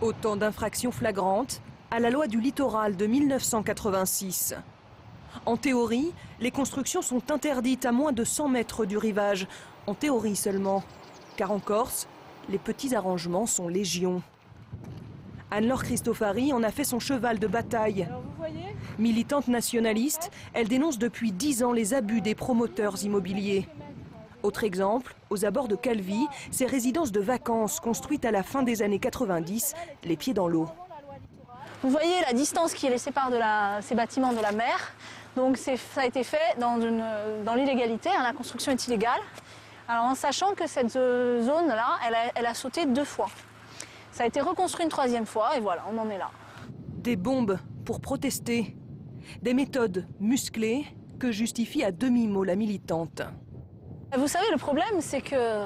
Autant d'infractions flagrantes à la loi du littoral de 1986. En théorie, les constructions sont interdites à moins de 100 mètres du rivage. En théorie seulement, car en Corse, les petits arrangements sont légion. Anne-Laure Cristofari en a fait son cheval de bataille. Alors vous voyez ? Militante nationaliste, elle dénonce depuis 10 ans les abus des promoteurs immobiliers. Autre exemple, aux abords de Calvi, ces résidences de vacances construites à la fin des années 90, les pieds dans l'eau. Vous voyez la distance qui les sépare de ces bâtiments de la mer. Donc ça a été fait dans l'illégalité, hein, la construction est illégale. Alors en sachant que cette zone-là, elle a sauté 2 fois. Ça a été reconstruit une 3e fois et voilà, on en est là. Des bombes pour protester. Des méthodes musclées que justifie à demi-mot la militante. Vous savez, le problème, c'est que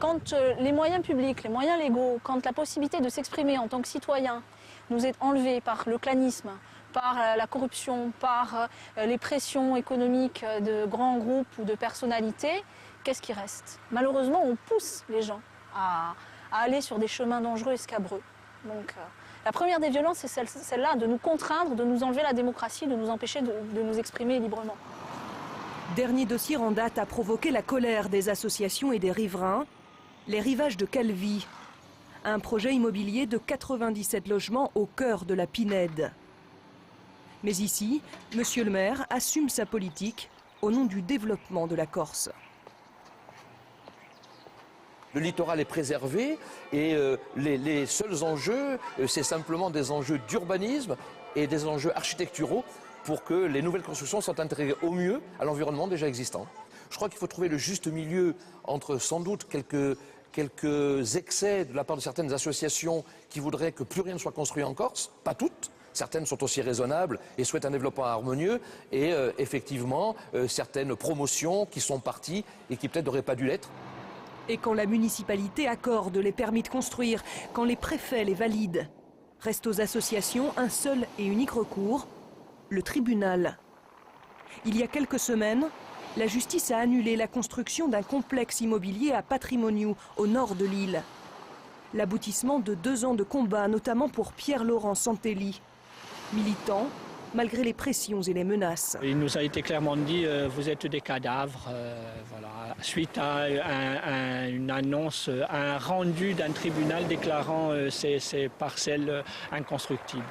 quand les moyens publics, les moyens légaux, quand la possibilité de s'exprimer en tant que citoyen nous est enlevée par le clanisme, par la corruption, par les pressions économiques de grands groupes ou de personnalités, qu'est-ce qui reste? Malheureusement, on pousse les gens à aller sur des chemins dangereux et scabreux. Donc, la première des violences, c'est celle-là, de nous contraindre, de nous enlever la démocratie, de nous empêcher de nous exprimer librement. Dernier dossier en date a provoqué la colère des associations et des riverains, les rivages de Calvi. Un projet immobilier de 97 logements au cœur de la Pinède. Mais ici, monsieur le maire assume sa politique au nom du développement de la Corse. Le littoral est préservé et les seuls enjeux, c'est simplement des enjeux d'urbanisme et des enjeux architecturaux pour que les nouvelles constructions soient intégrées au mieux à l'environnement déjà existant. Je crois qu'il faut trouver le juste milieu entre sans doute quelques excès de la part de certaines associations qui voudraient que plus rien ne soit construit en Corse, pas toutes. Certaines sont aussi raisonnables et souhaitent un développement harmonieux et effectivement certaines promotions qui sont parties et qui peut-être n'auraient pas dû l'être. Et quand la municipalité accorde les permis de construire, quand les préfets les valident, reste aux associations un seul et unique recours, le tribunal. Il y a quelques semaines, la justice a annulé la construction d'un complexe immobilier à Patrimoniu, au nord de l'île. L'aboutissement de 2 ans de combat, notamment pour Pierre-Laurent Santelli. Militant, malgré les pressions et les menaces. Il nous a été clairement dit vous êtes des cadavres, voilà, suite à une annonce, un rendu d'un tribunal déclarant ces parcelles inconstructibles.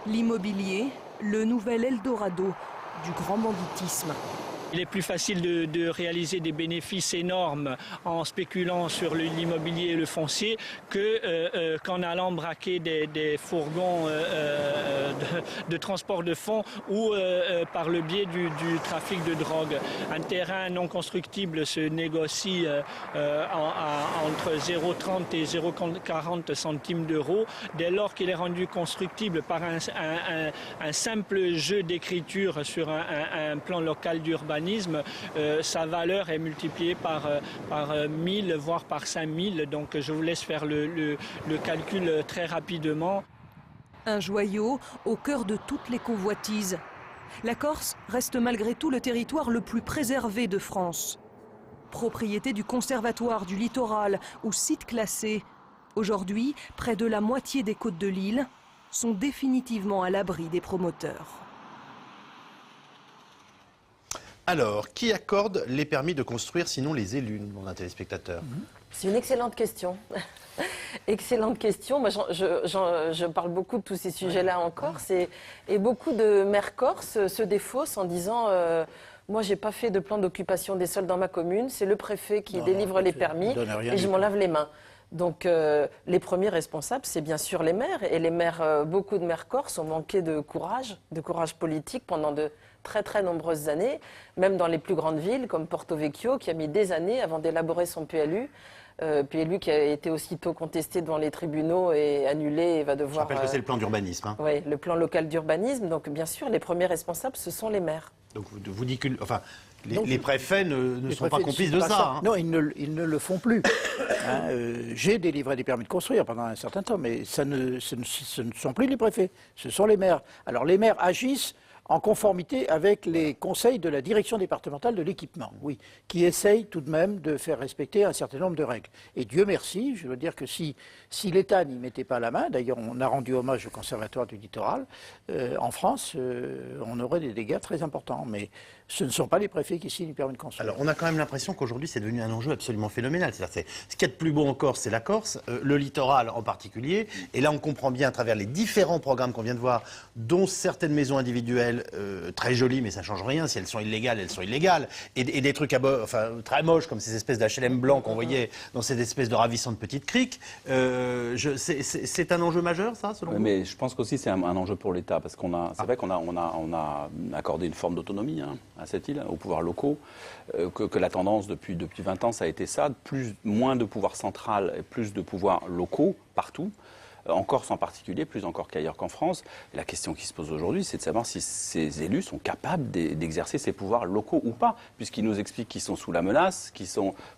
L'immobilier, le nouvel Eldorado du grand banditisme. Il est plus facile de réaliser des bénéfices énormes en spéculant sur l'immobilier et le foncier qu'en allant braquer des fourgons de transport de fonds ou par le biais du trafic de drogue. Un terrain non constructible se négocie entre 0,30 et 0,40 centimes d'euros. Dès lors qu'il est rendu constructible par un simple jeu d'écriture sur un plan local d'urbanisme, sa valeur est multipliée par 1000, voire par 5000. Donc je vous laisse faire le calcul très rapidement. Un joyau au cœur de toutes les convoitises. La Corse reste malgré tout le territoire le plus préservé de France. Propriété du Conservatoire du Littoral ou site classé, aujourd'hui, près de la moitié des côtes de l'île sont définitivement à l'abri des promoteurs. Alors, qui accorde les permis de construire, sinon les élus, demande un téléspectateur? C'est une excellente question. Excellente question. Moi, je parle beaucoup de tous ces sujets-là en Corse et beaucoup de maires corses se défaussent en disant moi, j'ai pas fait de plan d'occupation des sols dans ma commune, c'est le préfet qui délivre les permis et je m'en lave les mains. Donc les premiers responsables, c'est bien sûr les maires. Et les maires, beaucoup de maires corses ont manqué de courage politique pendant de très nombreuses années, même dans les plus grandes villes comme Porto Vecchio, qui a mis des années avant d'élaborer son PLU. PLU qui a été aussitôt contesté devant les tribunaux et annulé et va devoir... Je rappelle que c'est le plan d'urbanisme. Hein. Oui, le plan local d'urbanisme. Donc bien sûr, les premiers responsables, ce sont les maires. Donc vous dites que... Enfin, les préfets ne sont pas complices de ça. Hein. Non, ils ne le font plus. J'ai délivré des permis de construire pendant un certain temps, mais ce ne sont plus les préfets, ce sont les maires. Alors les maires agissent en conformité avec les conseils de la direction départementale de l'équipement, oui, qui essayent tout de même de faire respecter un certain nombre de règles. Et Dieu merci, je veux dire que si l'État n'y mettait pas la main, d'ailleurs on a rendu hommage au Conservatoire du Littoral, en France, on aurait des dégâts très importants. Mais ce ne sont pas les préfets qui signent les permis de construire. Alors on a quand même l'impression qu'aujourd'hui c'est devenu un enjeu absolument phénoménal. C'est-à-dire, ce qu'il y a de plus beau en Corse, c'est la Corse, le littoral en particulier. Et là on comprend bien à travers les différents programmes qu'on vient de voir, dont certaines maisons individuelles très jolies, mais ça ne change rien. Si elles sont illégales, elles sont illégales. Et des trucs très moches, comme ces espèces d'HLM blancs qu'on voyait dans ces espèces de ravissantes petites criques. C'est un enjeu majeur, ça, selon vous ? Mais je pense qu'aussi c'est un enjeu pour l'État, parce c'est vrai qu'on a accordé une forme d'autonomie à cette île, aux pouvoirs locaux, que la tendance depuis 20 ans, ça a été ça, moins de pouvoir central et plus de pouvoirs locaux partout. En Corse en particulier, plus encore qu'ailleurs qu'en France. Et la question qui se pose aujourd'hui, c'est de savoir si ces élus sont capables d'exercer ces pouvoirs locaux ou pas, puisqu'ils nous expliquent qu'ils sont sous la menace,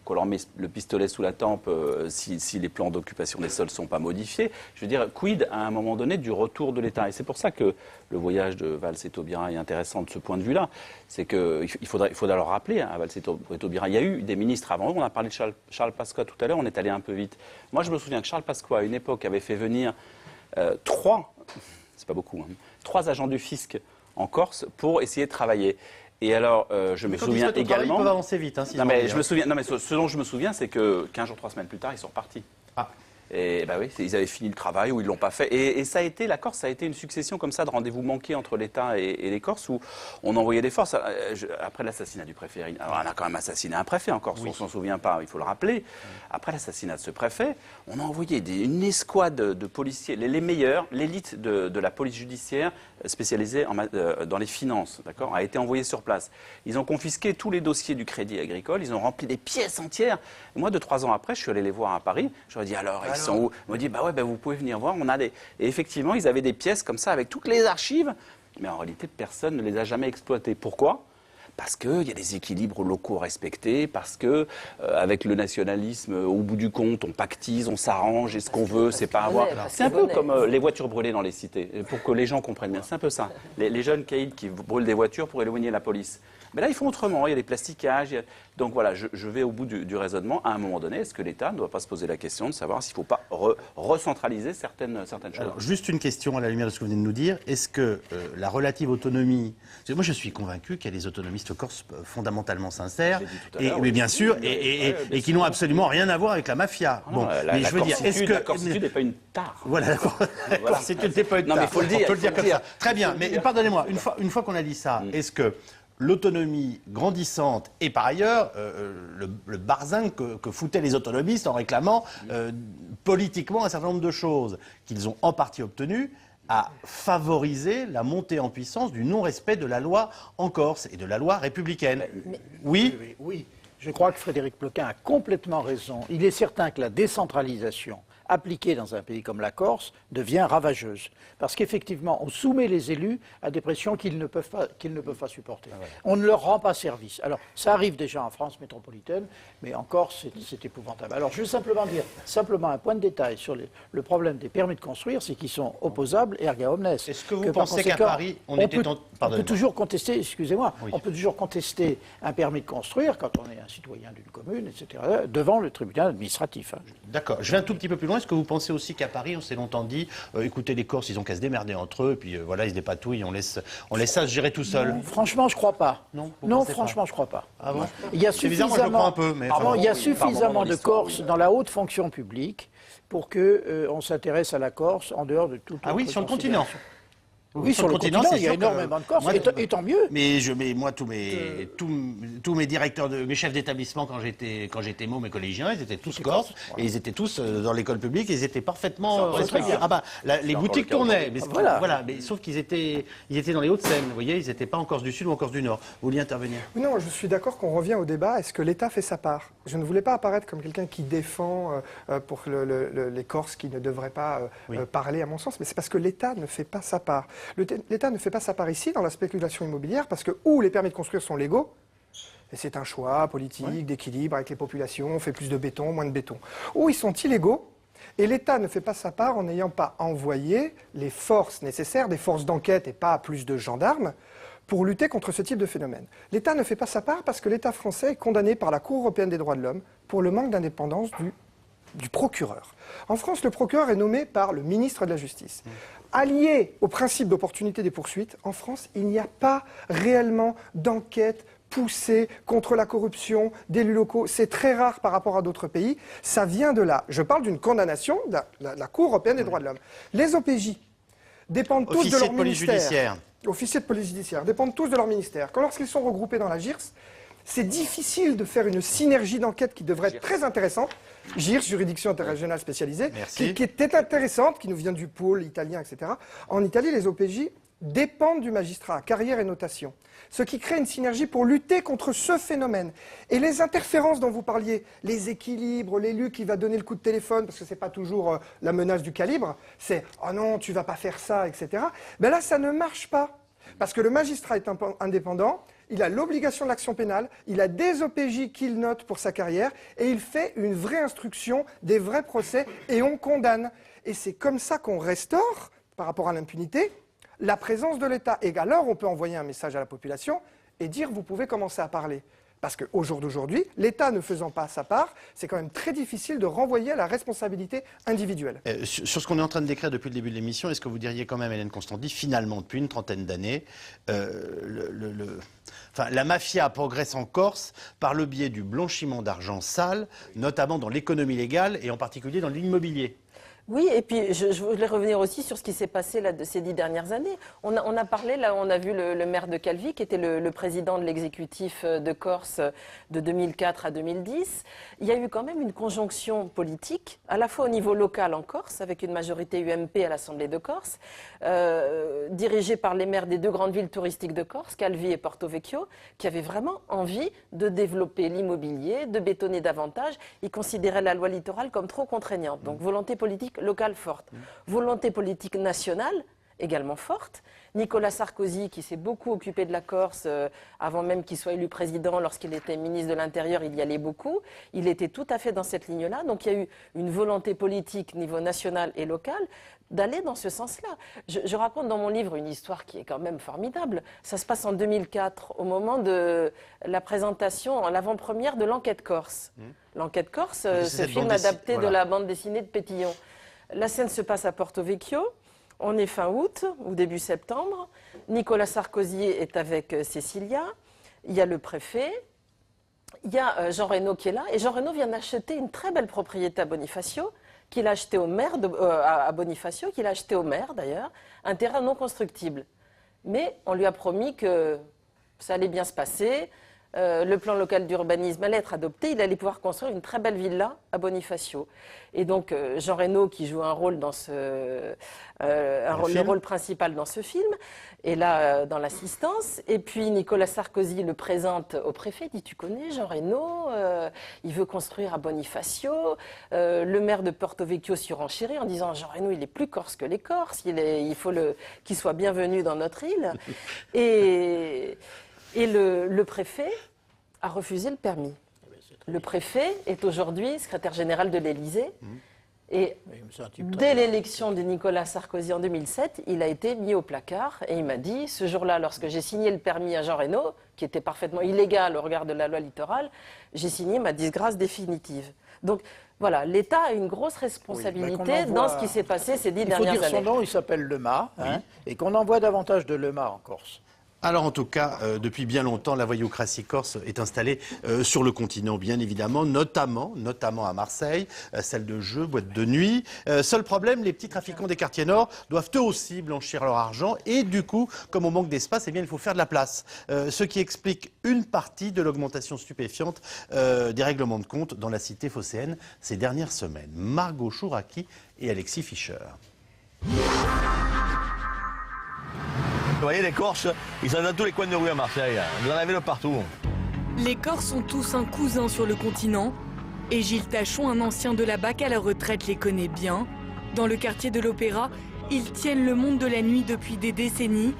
qu'on leur met le pistolet sous la tempe si les plans d'occupation des sols ne sont pas modifiés. Je veux dire, quid à un moment donné du retour de l'État? Et c'est pour ça que le voyage de Valls et Taubira est intéressant de ce point de vue-là. C'est qu'il faudra leur rappeler à Valls et Taubira. Il y a eu des ministres avant eux. On a parlé de Charles Pasqua tout à l'heure, on est allé un peu vite. Moi, je me souviens que Charles Pasqua, à une époque, avait fait venir venir 3, c'est pas beaucoup, hein, 3 agents du fisc en Corse pour essayer de travailler. Et alors, je me souviens également... Ils peuvent avancer vite. Hein, non, mais je me souviens, ce dont je me souviens, c'est que 15 jours, 3 semaines plus tard, ils sont repartis. Ah. Et bah oui, ils avaient fini le travail ou ils l'ont pas fait. Et ça a été, la Corse, ça a été une succession comme ça de rendez-vous manqués entre l'État et les Corses où on envoyait des forces. Après l'assassinat du préfet, alors on a quand même assassiné un préfet en Corse, on s'en souvient pas, il faut le rappeler. Après l'assassinat de ce préfet, on a envoyé une escouade de policiers, les meilleurs, l'élite de la police judiciaire spécialisée dans les finances, d'accord, a été envoyée sur place. Ils ont confisqué tous les dossiers du Crédit Agricole, ils ont rempli des pièces entières. Et moi, 2-3 ans après, je suis allé les voir à Paris. Je leur ai dit alors, ils sont où? Ils m'ont dit bah ouais, vous pouvez venir voir. On a des... Et effectivement, ils avaient des pièces comme ça avec toutes les archives, mais en réalité, personne ne les a jamais exploitées. Pourquoi? Parce qu'il y a des équilibres locaux respectés, parce que avec le nationalisme, au bout du compte, on pactise, on s'arrange, et ce qu'on veut, c'est pas avoir... C'est un peu comme les voitures brûlées dans les cités, pour que les gens comprennent bien. C'est un peu ça. Les jeunes caïds qui brûlent des voitures pour éloigner la police. Mais là, ils font autrement. Il y a des plastiquages. Donc voilà, je vais au bout du raisonnement. À un moment donné, est-ce que l'État ne doit pas se poser la question de savoir s'il ne faut pas recentraliser certaines choses? Alors, juste une question à la lumière de ce que vous venez de nous dire. Est-ce que la relative autonomie... Moi, je suis convaincu qu'il y a des autonomistes corses fondamentalement sincères, mais bien sûr, et qui n'ont absolument rien à voir avec la mafia. Bon, mais je veux dire, est-ce que la corsitude n'est pas une tare? Voilà, la corsitude n'est pas une tare. Non, mais il faut le dire. On peut le dire comme ça. Très bien, mais pardonnez-moi, une fois qu'on a dit ça, est-ce que l'autonomie grandissante et par ailleurs le barzin que foutaient les autonomistes en réclamant politiquement un certain nombre de choses qu'ils ont en partie obtenues, a favorisé la montée en puissance du non-respect de la loi en Corse et de la loi républicaine. Oui, je crois que Frédéric Ploquin a complètement raison. Il est certain que la décentralisation appliquée dans un pays comme la Corse devient ravageuse. Parce qu'effectivement, on soumet les élus à des pressions qu'ils ne peuvent pas supporter. On ne leur rend pas service. Alors, ça arrive déjà en France métropolitaine, mais en Corse, c'est épouvantable. Alors, je veux simplement dire, un point de détail sur le problème des permis de construire, c'est qu'ils sont opposables erga omnes. Est-ce que vous pensez qu'à Paris, on peut toujours contester, excusez-moi, on peut toujours contester un permis de construire quand on est un citoyen d'une commune, etc., devant le tribunal administratif. D'accord. Je vais un tout petit peu plus loin. Est-ce que vous pensez aussi qu'à Paris, on s'est longtemps dit, écoutez, les Corses, ils ont qu'à se démerder entre eux, et puis voilà, ils se dépatouillent, on laisse ça se gérer tout seul? Franchement, je crois pas. Non, franchement, je crois pas. Ah bon? Il y a suffisamment, il y a suffisamment de Corses dans la haute fonction publique pour qu'on s'intéresse à la Corse en dehors de toute. Ah oui, sur le continent. Oui, sur le continent, il y a énormément de Corses, et tant mieux. Mais moi, tous mes directeurs, mes chefs d'établissement, quand j'étais môme et collégien, ils étaient tous Corses, et ils étaient tous dans l'école publique, et ils étaient parfaitement respectés. Ah bah, les boutiques tournaient, mais mais sauf qu'ils étaient dans les Hauts-de-Seine, vous voyez, ils n'étaient pas en Corse du Sud ou en Corse du Nord. Vous vouliez intervenir? Non, je suis d'accord qu'on revient au débat, est-ce que l'État fait sa part? Je ne voulais pas apparaître comme quelqu'un qui défend pour les Corses qui ne devraient pas parler, à mon sens, mais c'est parce que l'État ne fait pas sa part. L'État ne fait pas sa part ici dans la spéculation immobilière parce que où les permis de construire sont légaux, et c'est un choix politique d'équilibre avec les populations, on fait plus de béton, moins de béton, où ils sont illégaux, et l'État ne fait pas sa part en n'ayant pas envoyé les forces nécessaires, des forces d'enquête et pas plus de gendarmes, pour lutter contre ce type de phénomène. L'État ne fait pas sa part parce que l'État français est condamné par la Cour européenne des droits de l'homme pour le manque d'indépendance du procureur. En France, le procureur est nommé par le ministre de la Justice. Allié au principe d'opportunité des poursuites, en France, il n'y a pas réellement d'enquête poussée contre la corruption d'élus locaux. C'est très rare par rapport à d'autres pays. Ça vient de là. Je parle d'une condamnation de la Cour européenne des droits de l'homme. Les OPJ dépendent tous de leur ministère. Officiers de police judiciaire dépendent tous de leur ministère. Lorsqu'ils sont regroupés dans la GIRS, c'est difficile de faire une synergie d'enquête qui devrait être très intéressante. GIRS, juridiction interrégionale spécialisée, qui était intéressante, qui nous vient du pôle italien, etc. En Italie, les OPJ dépendent du magistrat, carrière et notation. Ce qui crée une synergie pour lutter contre ce phénomène. Et les interférences dont vous parliez, les équilibres, l'élu qui va donner le coup de téléphone, parce que ce n'est pas toujours la menace du calibre, c'est « oh non, tu ne vas pas faire ça », etc. Ben là, ça ne marche pas. Parce que le magistrat est indépendant, il a l'obligation de l'action pénale, il a des OPJ qu'il note pour sa carrière, et il fait une vraie instruction, des vrais procès, et on condamne. Et c'est comme ça qu'on restaure, par rapport à l'impunité, la présence de l'État. Et alors, on peut envoyer un message à la population et dire, vous pouvez commencer à parler. Parce qu'au jour d'aujourd'hui, l'État ne faisant pas sa part, c'est quand même très difficile de renvoyer à la responsabilité individuelle. Sur ce qu'on est en train de décrire depuis le début de l'émission, est-ce que vous diriez quand même, Hélène Constanti, finalement, depuis une trentaine d'années, la mafia progresse en Corse par le biais du blanchiment d'argent sale, notamment dans l'économie légale et en particulier dans l'immobilier? Oui, et puis je voulais revenir aussi sur ce qui s'est passé là, de ces 10 dernières années. On a parlé, là, on a vu le maire de Calvi, qui était le président de l'exécutif de Corse de 2004 à 2010. Il y a eu quand même une conjonction politique, à la fois au niveau local en Corse, avec une majorité UMP à l'Assemblée de Corse, dirigée par les maires des 2 grandes villes touristiques de Corse, Calvi et Porto Vecchio, qui avaient vraiment envie de développer l'immobilier, de bétonner davantage. Ils considéraient la loi littorale comme trop contraignante. Donc volonté politique locale forte. Volonté politique nationale également forte. Nicolas Sarkozy, qui s'est beaucoup occupé de la Corse avant même qu'il soit élu président, lorsqu'il était ministre de l'Intérieur, il y allait beaucoup. Il était tout à fait dans cette ligne-là. Donc il y a eu une volonté politique niveau national et local d'aller dans ce sens-là. Je raconte dans mon livre une histoire qui est quand même formidable. Ça se passe en 2004, au moment de la présentation, en l'avant-première de l'Enquête Corse. L'Enquête Corse, ce film adapté de la bande dessinée de Pétillon. La scène se passe à Porto Vecchio. On est fin août ou début septembre. Nicolas Sarkozy est avec Cécilia. Il y a le préfet. Il y a Jean Reno qui est là. Et Jean Reno vient d'acheter une très belle propriété à Bonifacio, qu'il a acheté au maire à Bonifacio, qu'il a acheté au maire d'ailleurs, un terrain non constructible. Mais on lui a promis que ça allait bien se passer. Le plan local d'urbanisme allait être adopté, il allait pouvoir construire une très belle villa à Bonifacio. Et donc Jean Reno, qui joue un rôle dans le rôle principal dans ce film, est là dans l'assistance. Et puis Nicolas Sarkozy le présente au préfet, dit: tu connais Jean Reno, il veut construire à Bonifacio. Le maire de Porto Vecchio surenchérit en disant: Jean Reno, il est plus corse que les Corses, il faut qu'il soit bienvenu dans notre île. Et le préfet a refusé le permis. Le préfet est aujourd'hui secrétaire général de l'Élysée. Et dès l'élection de Nicolas Sarkozy en 2007, il a été mis au placard. Et il m'a dit, ce jour-là, lorsque j'ai signé le permis à Jean Reno, qui était parfaitement illégal au regard de la loi littorale, j'ai signé ma disgrâce définitive. Donc voilà, l'État a une grosse responsabilité dans ce qui s'est passé ces 10 dernières années. Il faut dire son nom, il s'appelle Lema, et qu'on envoie davantage de Lema en Corse. Alors en tout cas, depuis bien longtemps, la voyoucratie corse est installée sur le continent, bien évidemment, notamment à Marseille, salle de jeu, boîte de nuit. Seul problème, les petits trafiquants des quartiers nord doivent eux aussi blanchir leur argent et du coup, comme on manque d'espace, eh bien, il faut faire de la place. Ce qui explique une partie de l'augmentation stupéfiante des règlements de compte dans la cité phocéenne ces dernières semaines. Margot Chouraki et Alexis Fischer. Vous voyez, les Corses, ils sont dans tous les coins de rue à Marseille. Vous en avez de partout. Les Corses sont tous un cousin sur le continent. Et Gilles Tachon, un ancien de la BAC à la retraite, les connaît bien. Dans le quartier de l'Opéra, ils tiennent le monde de la nuit depuis des décennies.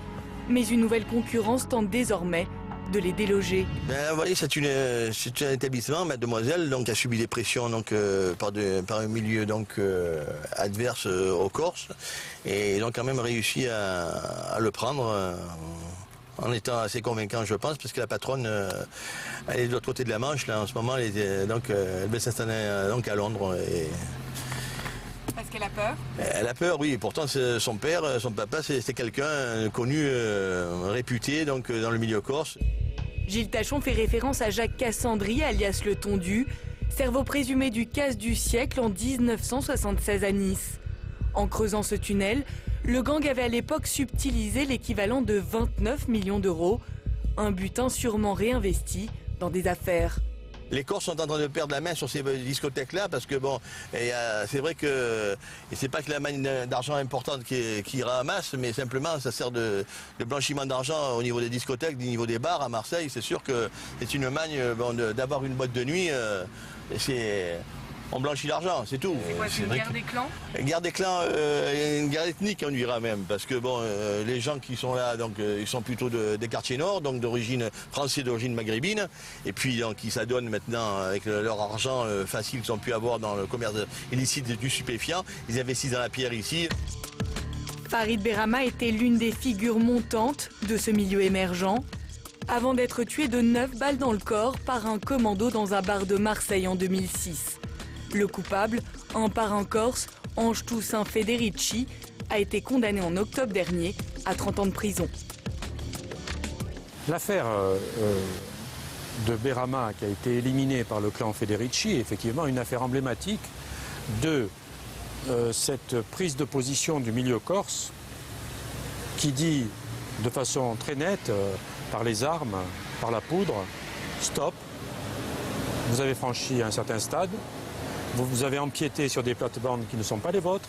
Mais une nouvelle concurrence tente désormais de les déloger. Vous voyez, c'est un établissement, mademoiselle, donc, qui a subi des pressions donc, par un milieu donc, adverse aux Corses. Et donc quand même réussi à le prendre en étant assez convaincant, je pense, parce que la patronne, elle est de l'autre côté de la Manche. Là, en ce moment, elle va s'installer donc, à Londres. Parce qu'elle a peur? Elle a peur, oui. Pourtant, son père, son papa, c'est quelqu'un connu, réputé donc, dans le milieu corse. Gilles Tachon fait référence à Jacques Cassandry, alias le Tondu, cerveau présumé du casse du siècle en 1976 à Nice. En creusant ce tunnel, le gang avait à l'époque subtilisé l'équivalent de 29 millions d'euros, un butin sûrement réinvesti dans des affaires. Les Corses sont en train de perdre la main sur ces discothèques-là parce que bon, c'est vrai que c'est pas que la manne d'argent importante qui ramasse, mais simplement ça sert de blanchiment d'argent au niveau des discothèques, au niveau des bars à Marseille. C'est sûr que c'est une manne d'avoir une boîte de nuit. On blanchit l'argent, c'est tout. C'est quoi, c'est une guerre des clans? Guerre des clans, une guerre ethnique, on dira même, parce que bon, les gens qui sont là, donc, ils sont plutôt des quartiers nord, donc d'origine française, d'origine maghrébine, et puis donc ils s'adonnent maintenant avec leur argent facile qu'ils ont pu avoir dans le commerce illicite du stupéfiant. Ils investissent dans la pierre ici. Farid Berama était l'une des figures montantes de ce milieu émergent. avant d'être tué de 9 balles dans le corps par un commando dans un bar de Marseille en 2006. Le coupable, un parrain corse, Ange Toussaint Federici, a été condamné en octobre dernier à 30 ans de prison. L'affaire de Berama, qui a été éliminée par le clan Federici, est effectivement une affaire emblématique de cette prise de position du milieu corse qui dit de façon très nette, par les armes, par la poudre, stop, vous avez franchi un certain stade, vous avez empiété sur des plates-bandes qui ne sont pas les vôtres,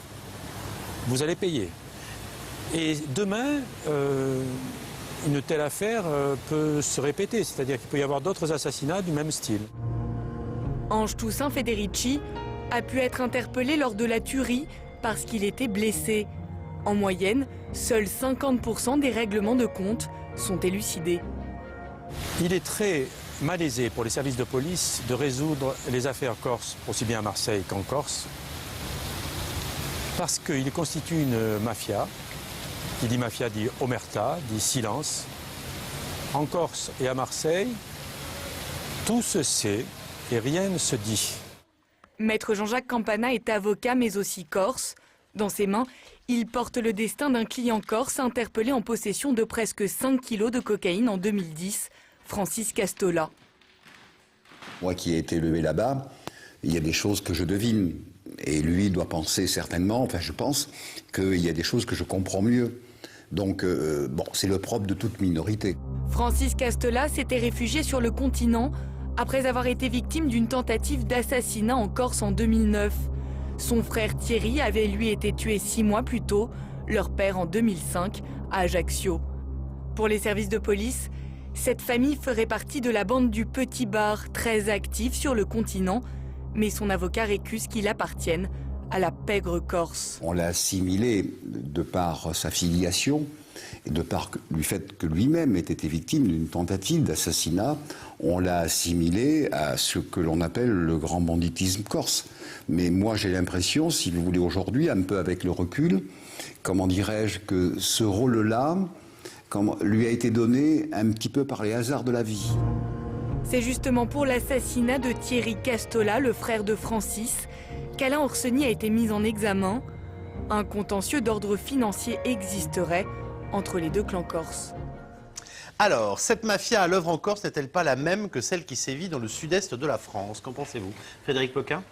vous allez payer. Et demain, une telle affaire peut se répéter, c'est-à-dire qu'il peut y avoir d'autres assassinats du même style. Ange Toussaint Federici a pu être interpellé lors de la tuerie parce qu'il était blessé. En moyenne, seuls 50% des règlements de compte sont élucidés. Il est très malaisé pour les services de police de résoudre les affaires corses, aussi bien à Marseille qu'en Corse, parce qu'il constitue une mafia. Qui dit mafia dit omerta, dit silence. En Corse et à Marseille, tout se sait et rien ne se dit. Maître Jean-Jacques Campana est avocat mais aussi corse. Dans ses mains, il porte le destin d'un client corse interpellé en possession de presque 5 kilos de cocaïne en 2010, Francis Castola. Moi qui ai été élevé là-bas, il y a des choses que je devine. Et lui doit penser certainement, enfin je pense, qu'il y a des choses que je comprends mieux. Donc, bon, c'est le propre de toute minorité. Francis Castola s'était réfugié sur le continent après avoir été victime d'une tentative d'assassinat en Corse en 2009. Son frère Thierry avait lui été tué 6 mois plus tôt, leur père en 2005, à Ajaccio. Pour les services de police, cette famille ferait partie de la bande du Petit Bar, très active sur le continent, mais son avocat récuse qu'il appartienne à la pègre corse. On l'a assimilé de par sa filiation et de par le fait que lui-même ait été victime d'une tentative d'assassinat, on l'a assimilé à ce que l'on appelle le grand banditisme corse. Mais moi j'ai l'impression, si vous voulez aujourd'hui, un peu avec le recul, comment dirais-je, que ce rôle-là lui a été donné un petit peu par les hasards de la vie. C'est justement pour l'assassinat de Thierry Castola, le frère de Francis, qu'Alain Orseny a été mis en examen. Un contentieux d'ordre financier existerait entre les deux clans corses. Alors, cette mafia à l'œuvre en Corse n'est-elle pas la même que celle qui sévit dans le sud-est de la France? Qu'en pensez-vous, Frédéric Lequin?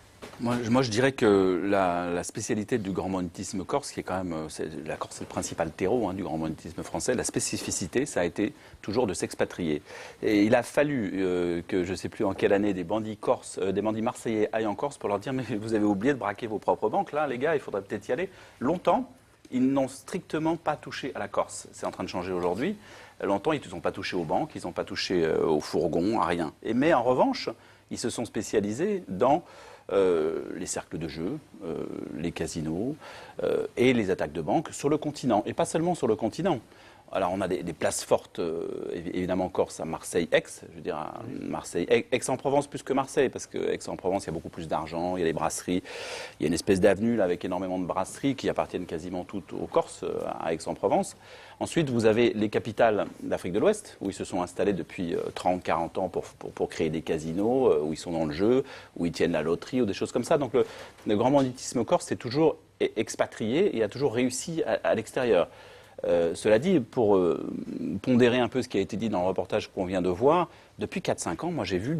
Moi, je dirais que la spécialité du grand banditisme corse, qui est quand même, la Corse est le principal terreau du grand banditisme français, la spécificité, ça a été toujours de s'expatrier. Et il a fallu que, je ne sais plus en quelle année, des bandits corses, des bandits marseillais aillent en Corse pour leur dire « mais vous avez oublié de braquer vos propres banques, là, les gars, il faudrait peut-être y aller ». Longtemps, ils n'ont strictement pas touché à la Corse. C'est en train de changer aujourd'hui. Longtemps, ils n'ont pas touché aux banques, ils n'ont pas touché aux fourgons, à rien. Mais en revanche, ils se sont spécialisés dans les cercles de jeu, les casinos et les attaques de banque sur le continent. Et pas seulement sur le continent. Alors on a des places fortes, évidemment Corse, à Marseille-Aix, je veux dire à Marseille, Aix-en-Provence plus que Marseille, parce que Aix-en-Provence, il y a beaucoup plus d'argent, il y a des brasseries, il y a une espèce d'avenue là avec énormément de brasseries qui appartiennent quasiment toutes aux Corses, à Aix-en-Provence. Ensuite, vous avez les capitales d'Afrique de l'Ouest, où ils se sont installés depuis 30-40 ans pour créer des casinos, où ils sont dans le jeu, où ils tiennent la loterie, ou des choses comme ça. Donc le grand banditisme corse s'est toujours expatrié et a toujours réussi à l'extérieur. Cela dit, pour pondérer un peu ce qui a été dit dans le reportage qu'on vient de voir, depuis 4-5 ans, moi j'ai vu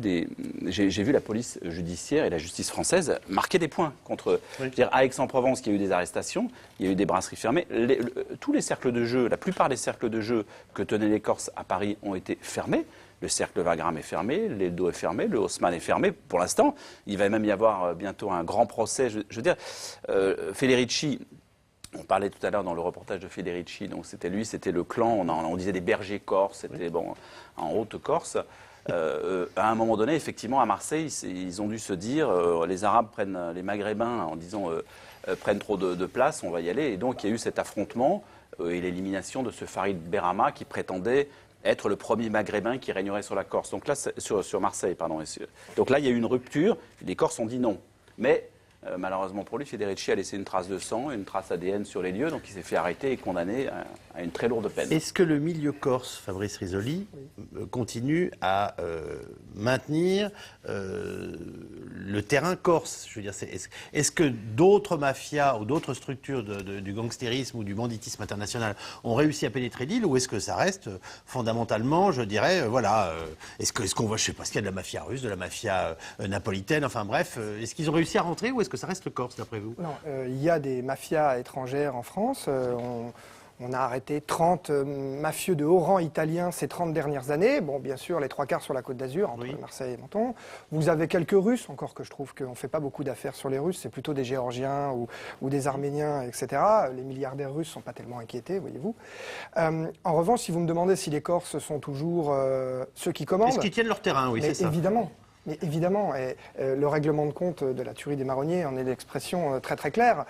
la police judiciaire et la justice française marquer des points contre. Je veux dire, à Aix-en-Provence, il y a eu des arrestations, il y a eu des brasseries fermées. Tous les cercles de jeu, la plupart des cercles de jeu que tenaient les Corses à Paris ont été fermés. Le cercle Wagram est fermé, l'Eldo est fermé, le Haussmann est fermé pour l'instant. Il va même y avoir bientôt un grand procès. Je veux dire, Federici. On parlait tout à l'heure dans le reportage de Federici, donc c'était lui, c'était le clan, on disait des bergers corses, c'était bon, en Haute-Corse. À un moment donné, effectivement, à Marseille, ils ont dû se dire, les Arabes prennent, les Maghrébins, en disant, prennent trop de place, on va y aller. Et donc il y a eu cet affrontement et l'élimination de ce Farid Berama qui prétendait être le premier Maghrébin qui régnerait sur la Corse. Donc là, sur Marseille, pardon. Donc là, il y a eu une rupture, les Corses ont dit non. Mais Malheureusement pour lui, Federici a laissé une trace de sang, une trace ADN sur les lieux, donc il s'est fait arrêter et condamné à une très lourde peine. Est-ce que le milieu corse, Fabrice Risoli, continue à maintenir le terrain corse? Je veux dire, est-ce que d'autres mafias ou d'autres structures du gangstérisme ou du banditisme international ont réussi à pénétrer l'île, ou est-ce que ça reste fondamentalement, je dirais, voilà, est-ce qu'on voit, je sais pas, est-ce qu'il y a de la mafia russe, de la mafia napolitaine, enfin bref, est-ce qu'ils ont réussi à rentrer ou est-ce que ça reste corse d'après vous? Non, il y a des mafias étrangères en France. On a arrêté 30 mafieux de haut rang italiens ces 30 dernières années. Bon, bien sûr, les 3 quarts sur la Côte d'Azur, entre Marseille et Menton. Vous avez quelques Russes, encore que je trouve qu'on ne fait pas beaucoup d'affaires sur les Russes. C'est plutôt des Géorgiens ou des Arméniens, etc. Les milliardaires russes ne sont pas tellement inquiétés, voyez-vous. En revanche, si vous me demandez si les Corses sont toujours ceux qui commandent... Est-ce qu'ils tiennent leur terrain, oui, c'est ça. Évidemment. Mais évidemment, le règlement de compte de la tuerie des marronniers en est l'expression très très claire.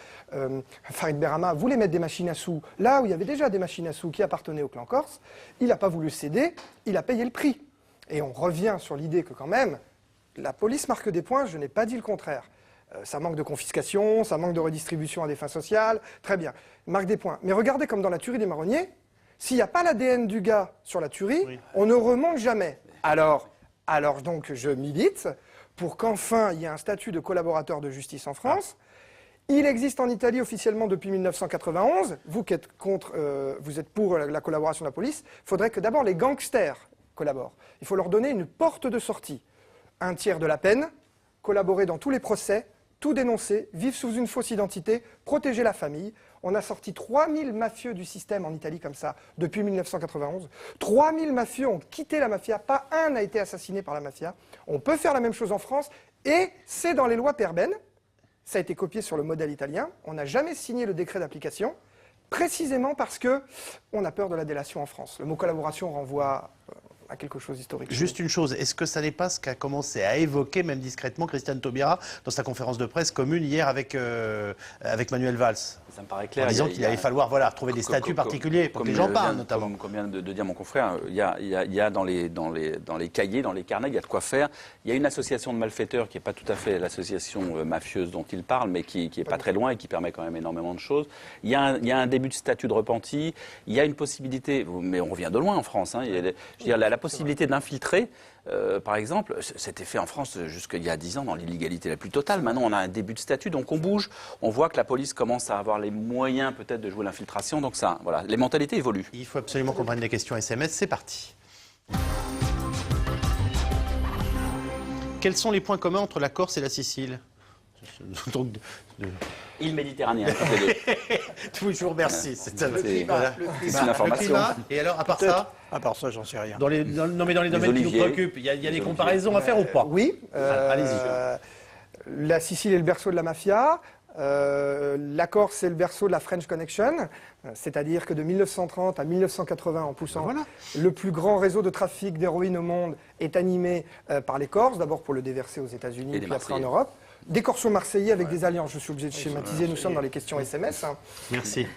Farid Berama voulait mettre des machines à sous là où il y avait déjà des machines à sous qui appartenaient au clan corse. Il n'a pas voulu céder, il a payé le prix. Et on revient sur l'idée que quand même, la police marque des points, je n'ai pas dit le contraire. Ça manque de confiscation, ça manque de redistribution à des fins sociales, très bien, marque des points. Mais regardez comme dans la tuerie des marronniers, s'il n'y a pas l'ADN du gars sur la tuerie, on ne remonte jamais. Alors donc je milite pour qu'enfin il y ait un statut de collaborateur de justice en France. Il existe en Italie officiellement depuis 1991. Vous qui êtes vous êtes pour la collaboration de la police, il faudrait que d'abord les gangsters collaborent. Il faut leur donner une porte de sortie. 1/3 de la peine, collaborer dans tous les procès, tout dénoncer, vivre sous une fausse identité, protéger la famille. On a sorti 3000 mafieux du système en Italie comme ça depuis 1991. 3000 mafieux ont quitté la mafia, pas un n'a été assassiné par la mafia. On peut faire la même chose en France et c'est dans les lois Perben. Ça a été copié sur le modèle italien. On n'a jamais signé le décret d'application, précisément parce qu'on a peur de la délation en France. Le mot collaboration renvoie à quelque chose d'historique. Juste une chose, est-ce que ça n'est pas ce qu'a commencé à évoquer, même discrètement, Christiane Taubira dans sa conférence de presse commune hier avec Manuel Valls? Ça me paraît clair. En disant qu'il allait falloir retrouver des statuts particuliers pour que les gens parlent, notamment. Comme vient de dire mon confrère, il y a dans les cahiers, dans les carnets, il y a de quoi faire. Il y a une association de malfaiteurs qui n'est pas tout à fait l'association mafieuse dont il parle, mais qui est pas très loin et qui permet quand même énormément de choses. Il y a un début de statut de repenti. Il y a une possibilité, mais on revient de loin en France. Hein, je veux dire, la possibilité d'infiltrer. Par exemple, c'était fait en France jusqu'il y a 10 ans dans l'illégalité la plus totale. Maintenant, on a un début de statut, donc on bouge. On voit que la police commence à avoir les moyens peut-être de jouer l'infiltration. Donc ça, voilà, les mentalités évoluent. Il faut absolument qu'on prenne des questions SMS. C'est parti. Quels sont les points communs entre la Corse et la Sicile? Île méditerranéenne, toutes les deux. Toujours merci. C'est une information. Et alors, à part ça? À part ça, j'en sais rien. Dans les domaines qui nous préoccupent, il y a des comparaisons à faire ou pas? Oui. Allez-y. La Sicile est le berceau de la mafia. La Corse, c'est le berceau de la French Connection, c'est-à-dire que de 1930 à 1980, en poussant, le plus grand réseau de trafic d'héroïne au monde est animé par les Corses, d'abord pour le déverser aux États-Unis, puis après en Europe. Des Corsos marseillais avec des alliances, je suis obligé de schématiser, nous sommes dans les questions SMS. Merci.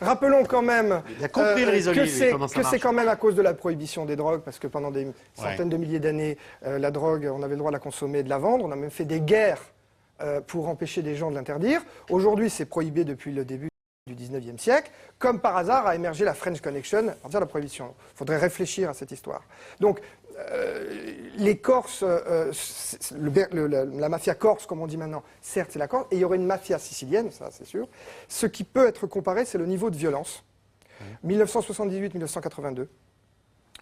Rappelons quand même que c'est quand même à cause de la prohibition des drogues, parce que pendant des centaines de milliers d'années, la drogue, on avait le droit de la consommer et de la vendre, on a même fait des guerres pour empêcher des gens de l'interdire. Aujourd'hui, c'est prohibé depuis le début du 19e siècle. Comme par hasard, a émergé la French Connection à partir de la prohibition. Il faudrait réfléchir à cette histoire. Donc, les Corses, la mafia corse, comme on dit maintenant, certes, c'est la Corse, et il y aurait une mafia sicilienne, ça c'est sûr. Ce qui peut être comparé, c'est le niveau de violence. 1978-1982,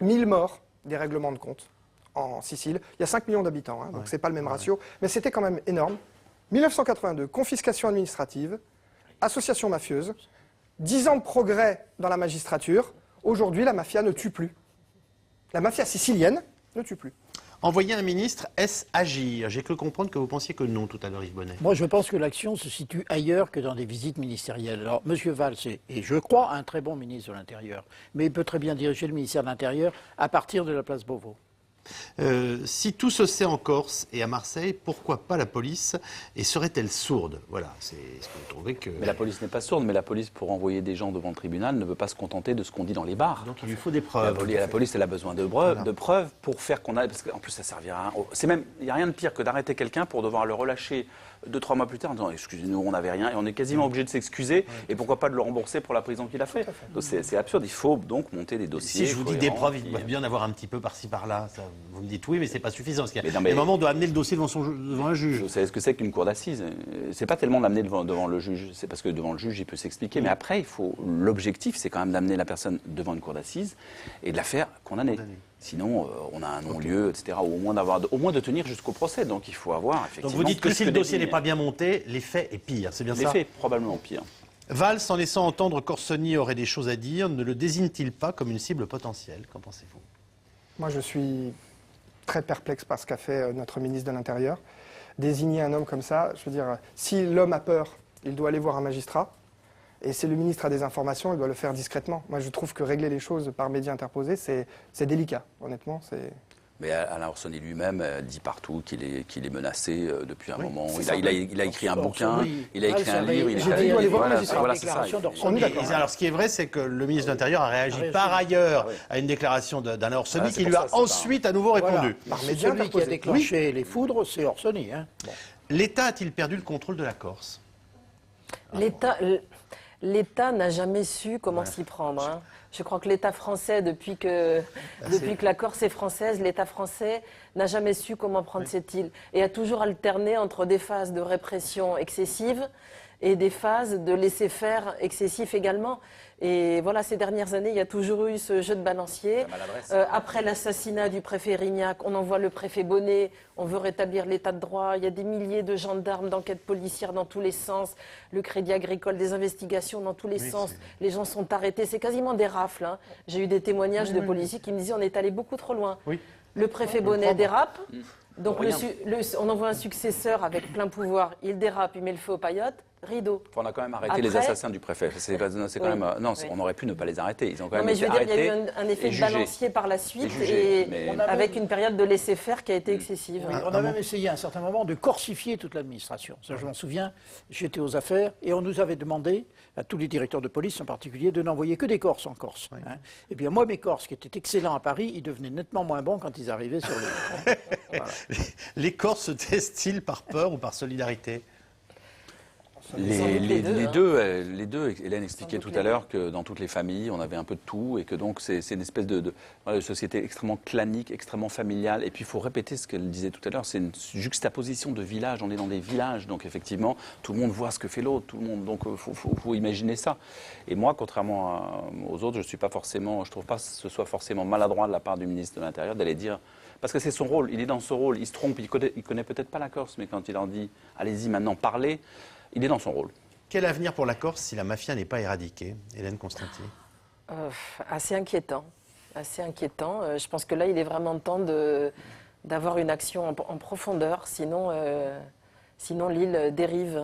1000 morts, des règlements de compte en Sicile. Il y a 5 millions d'habitants, hein, donc c'est pas le même ratio, mais c'était quand même énorme. 1982, confiscation administrative, association mafieuse, 10 ans de progrès dans la magistrature. Aujourd'hui, la mafia ne tue plus. La mafia sicilienne ne tue plus. Envoyer un ministre, est-ce agir? J'ai cru comprendre que vous pensiez que non tout à l'heure, Yves Bonnet. Moi, je pense que l'action se situe ailleurs que dans des visites ministérielles. Alors, M. Valls est, et je crois, un très bon ministre de l'Intérieur, mais il peut très bien diriger le ministère de l'Intérieur à partir de la place Beauvau. Si tout se sait en Corse et à Marseille, pourquoi pas la police? Et serait-elle sourde? Voilà, c'est ce que vous trouvez que... Mais la police n'est pas sourde, mais la police, pour envoyer des gens devant le tribunal, ne veut pas se contenter de ce qu'on dit dans les bars. Donc il lui faut des preuves. La police, elle a besoin de preuves pour faire qu'on a... Parce qu'en plus, ça servira à rien. C'est même... Il n'y a rien de pire que d'arrêter quelqu'un pour devoir le relâcher 2-3 mois plus tard en disant « Excusez-nous, on n'avait rien ». Et on est quasiment obligé de s'excuser. Et pourquoi pas de le rembourser pour la prison qu'il a fait. Donc c'est absurde. Il faut donc monter des dossiers. Si je vous dis des preuves, il doit bien en avoir un petit peu par-ci par-là. Vous me dites oui, mais c'est pas suffisant. Parce qu'à un moment, on doit amener le dossier devant un juge. Vous savez ce que c'est qu'une cour d'assises? C'est pas tellement d'amener devant le juge. C'est parce que devant le juge, il peut s'expliquer. Mais après, l'objectif, c'est quand même d'amener la personne devant une cour d'assises et de la faire condamner. Sinon, on a un non-lieu, etc. Ou au moins de tenir jusqu'au procès. Donc il faut avoir effectivement... Donc vous dites que si le dossier n'est pas bien monté, l'effet est pire, c'est bien ça? L'effet est probablement pire. Valls, en laissant entendre qu'Orsoni aurait des choses à dire, ne le désigne-t-il pas comme une cible potentielle? Qu'en pensez-vous? Moi, je suis très perplexe par ce qu'a fait notre ministre de l'Intérieur. Désigner un homme comme ça, je veux dire, si l'homme a peur, il doit aller voir un magistrat. Et c'est le ministre a des informations, il doit le faire discrètement. Moi, je trouve que régler les choses par médias interposés, c'est délicat, honnêtement. Mais Alain Orsoni lui-même dit partout qu'il est menacé depuis un moment. Il a écrit un bouquin, il a écrit un livre. Voilà, c'est ça. Alors, ce qui est vrai, c'est que le ministre de l'Intérieur a réagi par ailleurs à une déclaration d'Alain Orsoni qui lui a ensuite à nouveau répondu. Celui qui a déclenché les foudres, c'est Orsoni. L'État a-t-il perdu le contrôle de la Corse? L'État n'a jamais su comment s'y prendre. Hein. Je crois que l'État français, depuis que la Corse est française, l'État français n'a jamais su comment prendre cette île et a toujours alterné entre des phases de répression excessive et des phases de laisser-faire excessif également. Et voilà, ces dernières années, il y a toujours eu ce jeu de balancier. Après l'assassinat du préfet Rignac, on envoie le préfet Bonnet, on veut rétablir l'état de droit. Il y a des milliers de gendarmes d'enquête policière dans tous les sens, le Crédit Agricole, des investigations dans tous les sens. Les gens sont arrêtés, c'est quasiment des rafles. Hein. J'ai eu des témoignages de policiers qui me disaient on est allé beaucoup trop loin. Le préfet Bonnet dérape. Donc on envoie un successeur avec plein pouvoir, il dérape, il met le feu aux paillotes, rideau. On a quand même arrêté les assassins du préfet. On aurait pu ne pas les arrêter. Ils ont quand même été arrêtés. Il y a eu un effet de balancier par la suite avec une période de laisser-faire qui a été excessive. Oui, on a même essayé à un certain moment de corsifier toute l'administration. Ça, je m'en souviens, j'étais aux affaires et on nous avait demandé, à tous les directeurs de police en particulier, de n'envoyer que des Corses en Corse. Hein. Et bien moi, mes Corses, qui étaient excellents à Paris, ils devenaient nettement moins bons quand ils arrivaient sur le... Voilà. Les Corses se taisent-ils par peur ou par solidarité? Les deux, Hélène expliquait tout à l'heure que dans toutes les familles, on avait un peu de tout et que donc c'est une espèce de société extrêmement clanique, extrêmement familiale. Et puis il faut répéter ce qu'elle disait tout à l'heure, c'est une juxtaposition de villages. On est dans des villages, donc effectivement, tout le monde voit ce que fait l'autre, tout le monde. Donc faut imaginer ça. Et moi, contrairement aux autres, je trouve pas que ce soit forcément maladroit de la part du ministre de l'Intérieur d'aller dire. Parce que c'est son rôle, il est dans ce rôle, il se trompe, il connaît peut-être pas la Corse, mais quand il leur dit allez-y maintenant parlez, il est dans son rôle. Quel avenir pour la Corse si la mafia n'est pas éradiquée? Hélène Constanti. Assez inquiétant. Assez inquiétant. Je pense que là, il est vraiment temps d'avoir une action en profondeur. Sinon l'île dérive.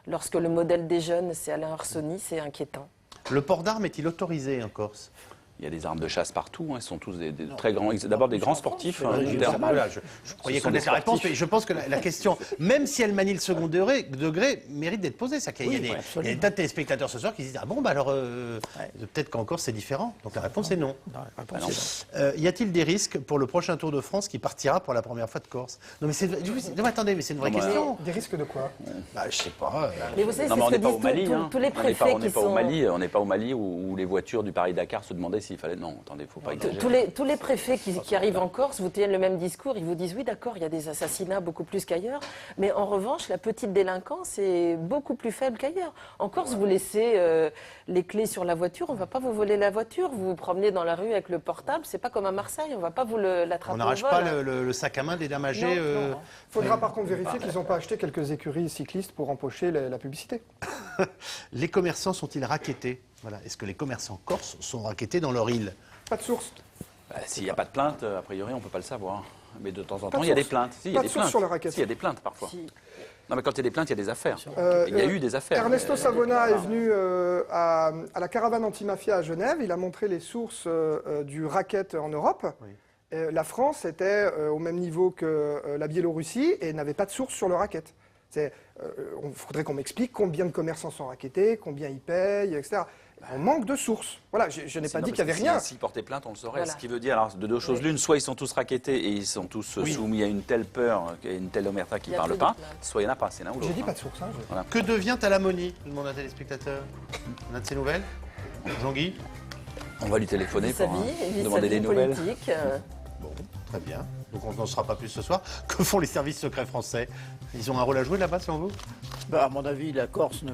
Lorsque le modèle des jeunes, c'est Alain Orsoni, c'est inquiétant. Le port d'armes est-il autorisé en Corse? Il y a des armes de chasse partout, ils sont tous des très grands, d'abord des grands sportifs. Je croyais connaître la réponse, mais je pense que la question, même si elle manie le second degré, mérite d'être posée. Il y a des tas de téléspectateurs ce soir qui se disent « Ah bon, bah alors, peut-être qu'en Corse c'est différent ». Donc la réponse est non. Y a-t-il des risques pour le prochain Tour de France qui partira pour la première fois de Corse? Non mais attendez, mais c'est une vraie question. Des risques de quoi? Je sais pas. Mais vous savez, c'est ce que disent tous les préfets qui sont... On n'est pas au Mali où les voitures du Paris-Dakar se demandaient s'il fallait... Non, attendez, il ne faut pas exagérer. Tous les préfets qui arrivent en Corse vous tiennent le même discours. Ils vous disent oui, d'accord, il y a des assassinats beaucoup plus qu'ailleurs. Mais en revanche, la petite délinquance est beaucoup plus faible qu'ailleurs. En Corse, vous laissez les clés sur la voiture. On ne va pas vous voler la voiture. Vous vous promenez dans la rue avec le portable. Ce n'est pas comme à Marseille. On ne va pas vous l'attraper. On n'arrache pas le sac à main des dames âgées. Il faudra par contre vérifier qu'ils n'ont pas acheté quelques écuries cyclistes pour empocher la publicité. Les commerçants sont-ils rackettés? Voilà. Est-ce que les commerçants corses sont rackettés dans leur île? Pas de source. S'il n'y a pas de plainte, a priori, on ne peut pas le savoir. Mais de temps en temps, il y a des plaintes. Si, il y a des plaintes. Sur le racket. Si, il y a des plaintes parfois. Si. Non, mais quand il y a des plaintes, il y a des affaires. Il y a eu des affaires. Ernesto Savona est venu à la caravane antimafia à Genève. Il a montré les sources du racket en Europe. Oui. La France était au même niveau que la Biélorussie et n'avait pas de source sur le racket. Il faudrait qu'on m'explique combien de commerçants sont rackettés, combien ils payent, etc. On manque de sources. Voilà, je n'ai pas dit qu'il n'y avait rien. S'ils portaient plainte, on le saurait. Voilà. Ce qui veut dire, alors, de deux choses l'une, soit ils sont tous rackettés et ils sont tous soumis à une telle peur, à une telle omerta qu'ils ne parlent pas, soit il n'y en a pas, c'est l'un ou l'autre. J'ai dit pas de source. Hein, Voilà. Que devient Talamoni? Je demande à un téléspectateur. On a de ces nouvelles? Jean-Guy? On va lui téléphoner pour Vis-à-vis demander des nouvelles. politique. Bon, très bien. Donc on n'en saura pas plus ce soir. Que font les services secrets français? Ils ont un rôle à jouer là-bas, selon vous? À mon avis, la Corse ne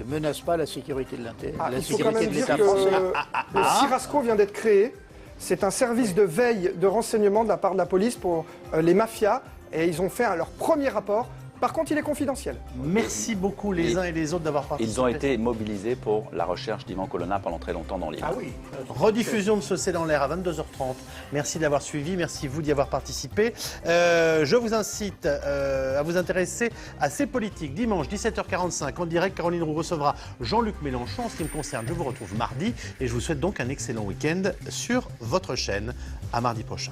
menace pas la sécurité de il faut quand même dire que le Cirasco vient d'être créé. C'est un service de veille, de renseignement de la part de la police pour les mafias. Et ils ont fait leur premier rapport. Par contre, il est confidentiel. Merci beaucoup les uns et les autres d'avoir participé. Ils ont été mobilisés pour la recherche d'Ivan Colonna pendant très longtemps dans l'île. Ah oui. Rediffusion de ce C'est dans l'air à 22h30. Merci d'avoir suivi, merci vous d'y avoir participé. Je vous incite à vous intéresser à ces politiques. Dimanche 17h45 en direct, Caroline Roux recevra Jean-Luc Mélenchon. En ce qui me concerne, je vous retrouve mardi et je vous souhaite donc un excellent week-end sur votre chaîne. À mardi prochain.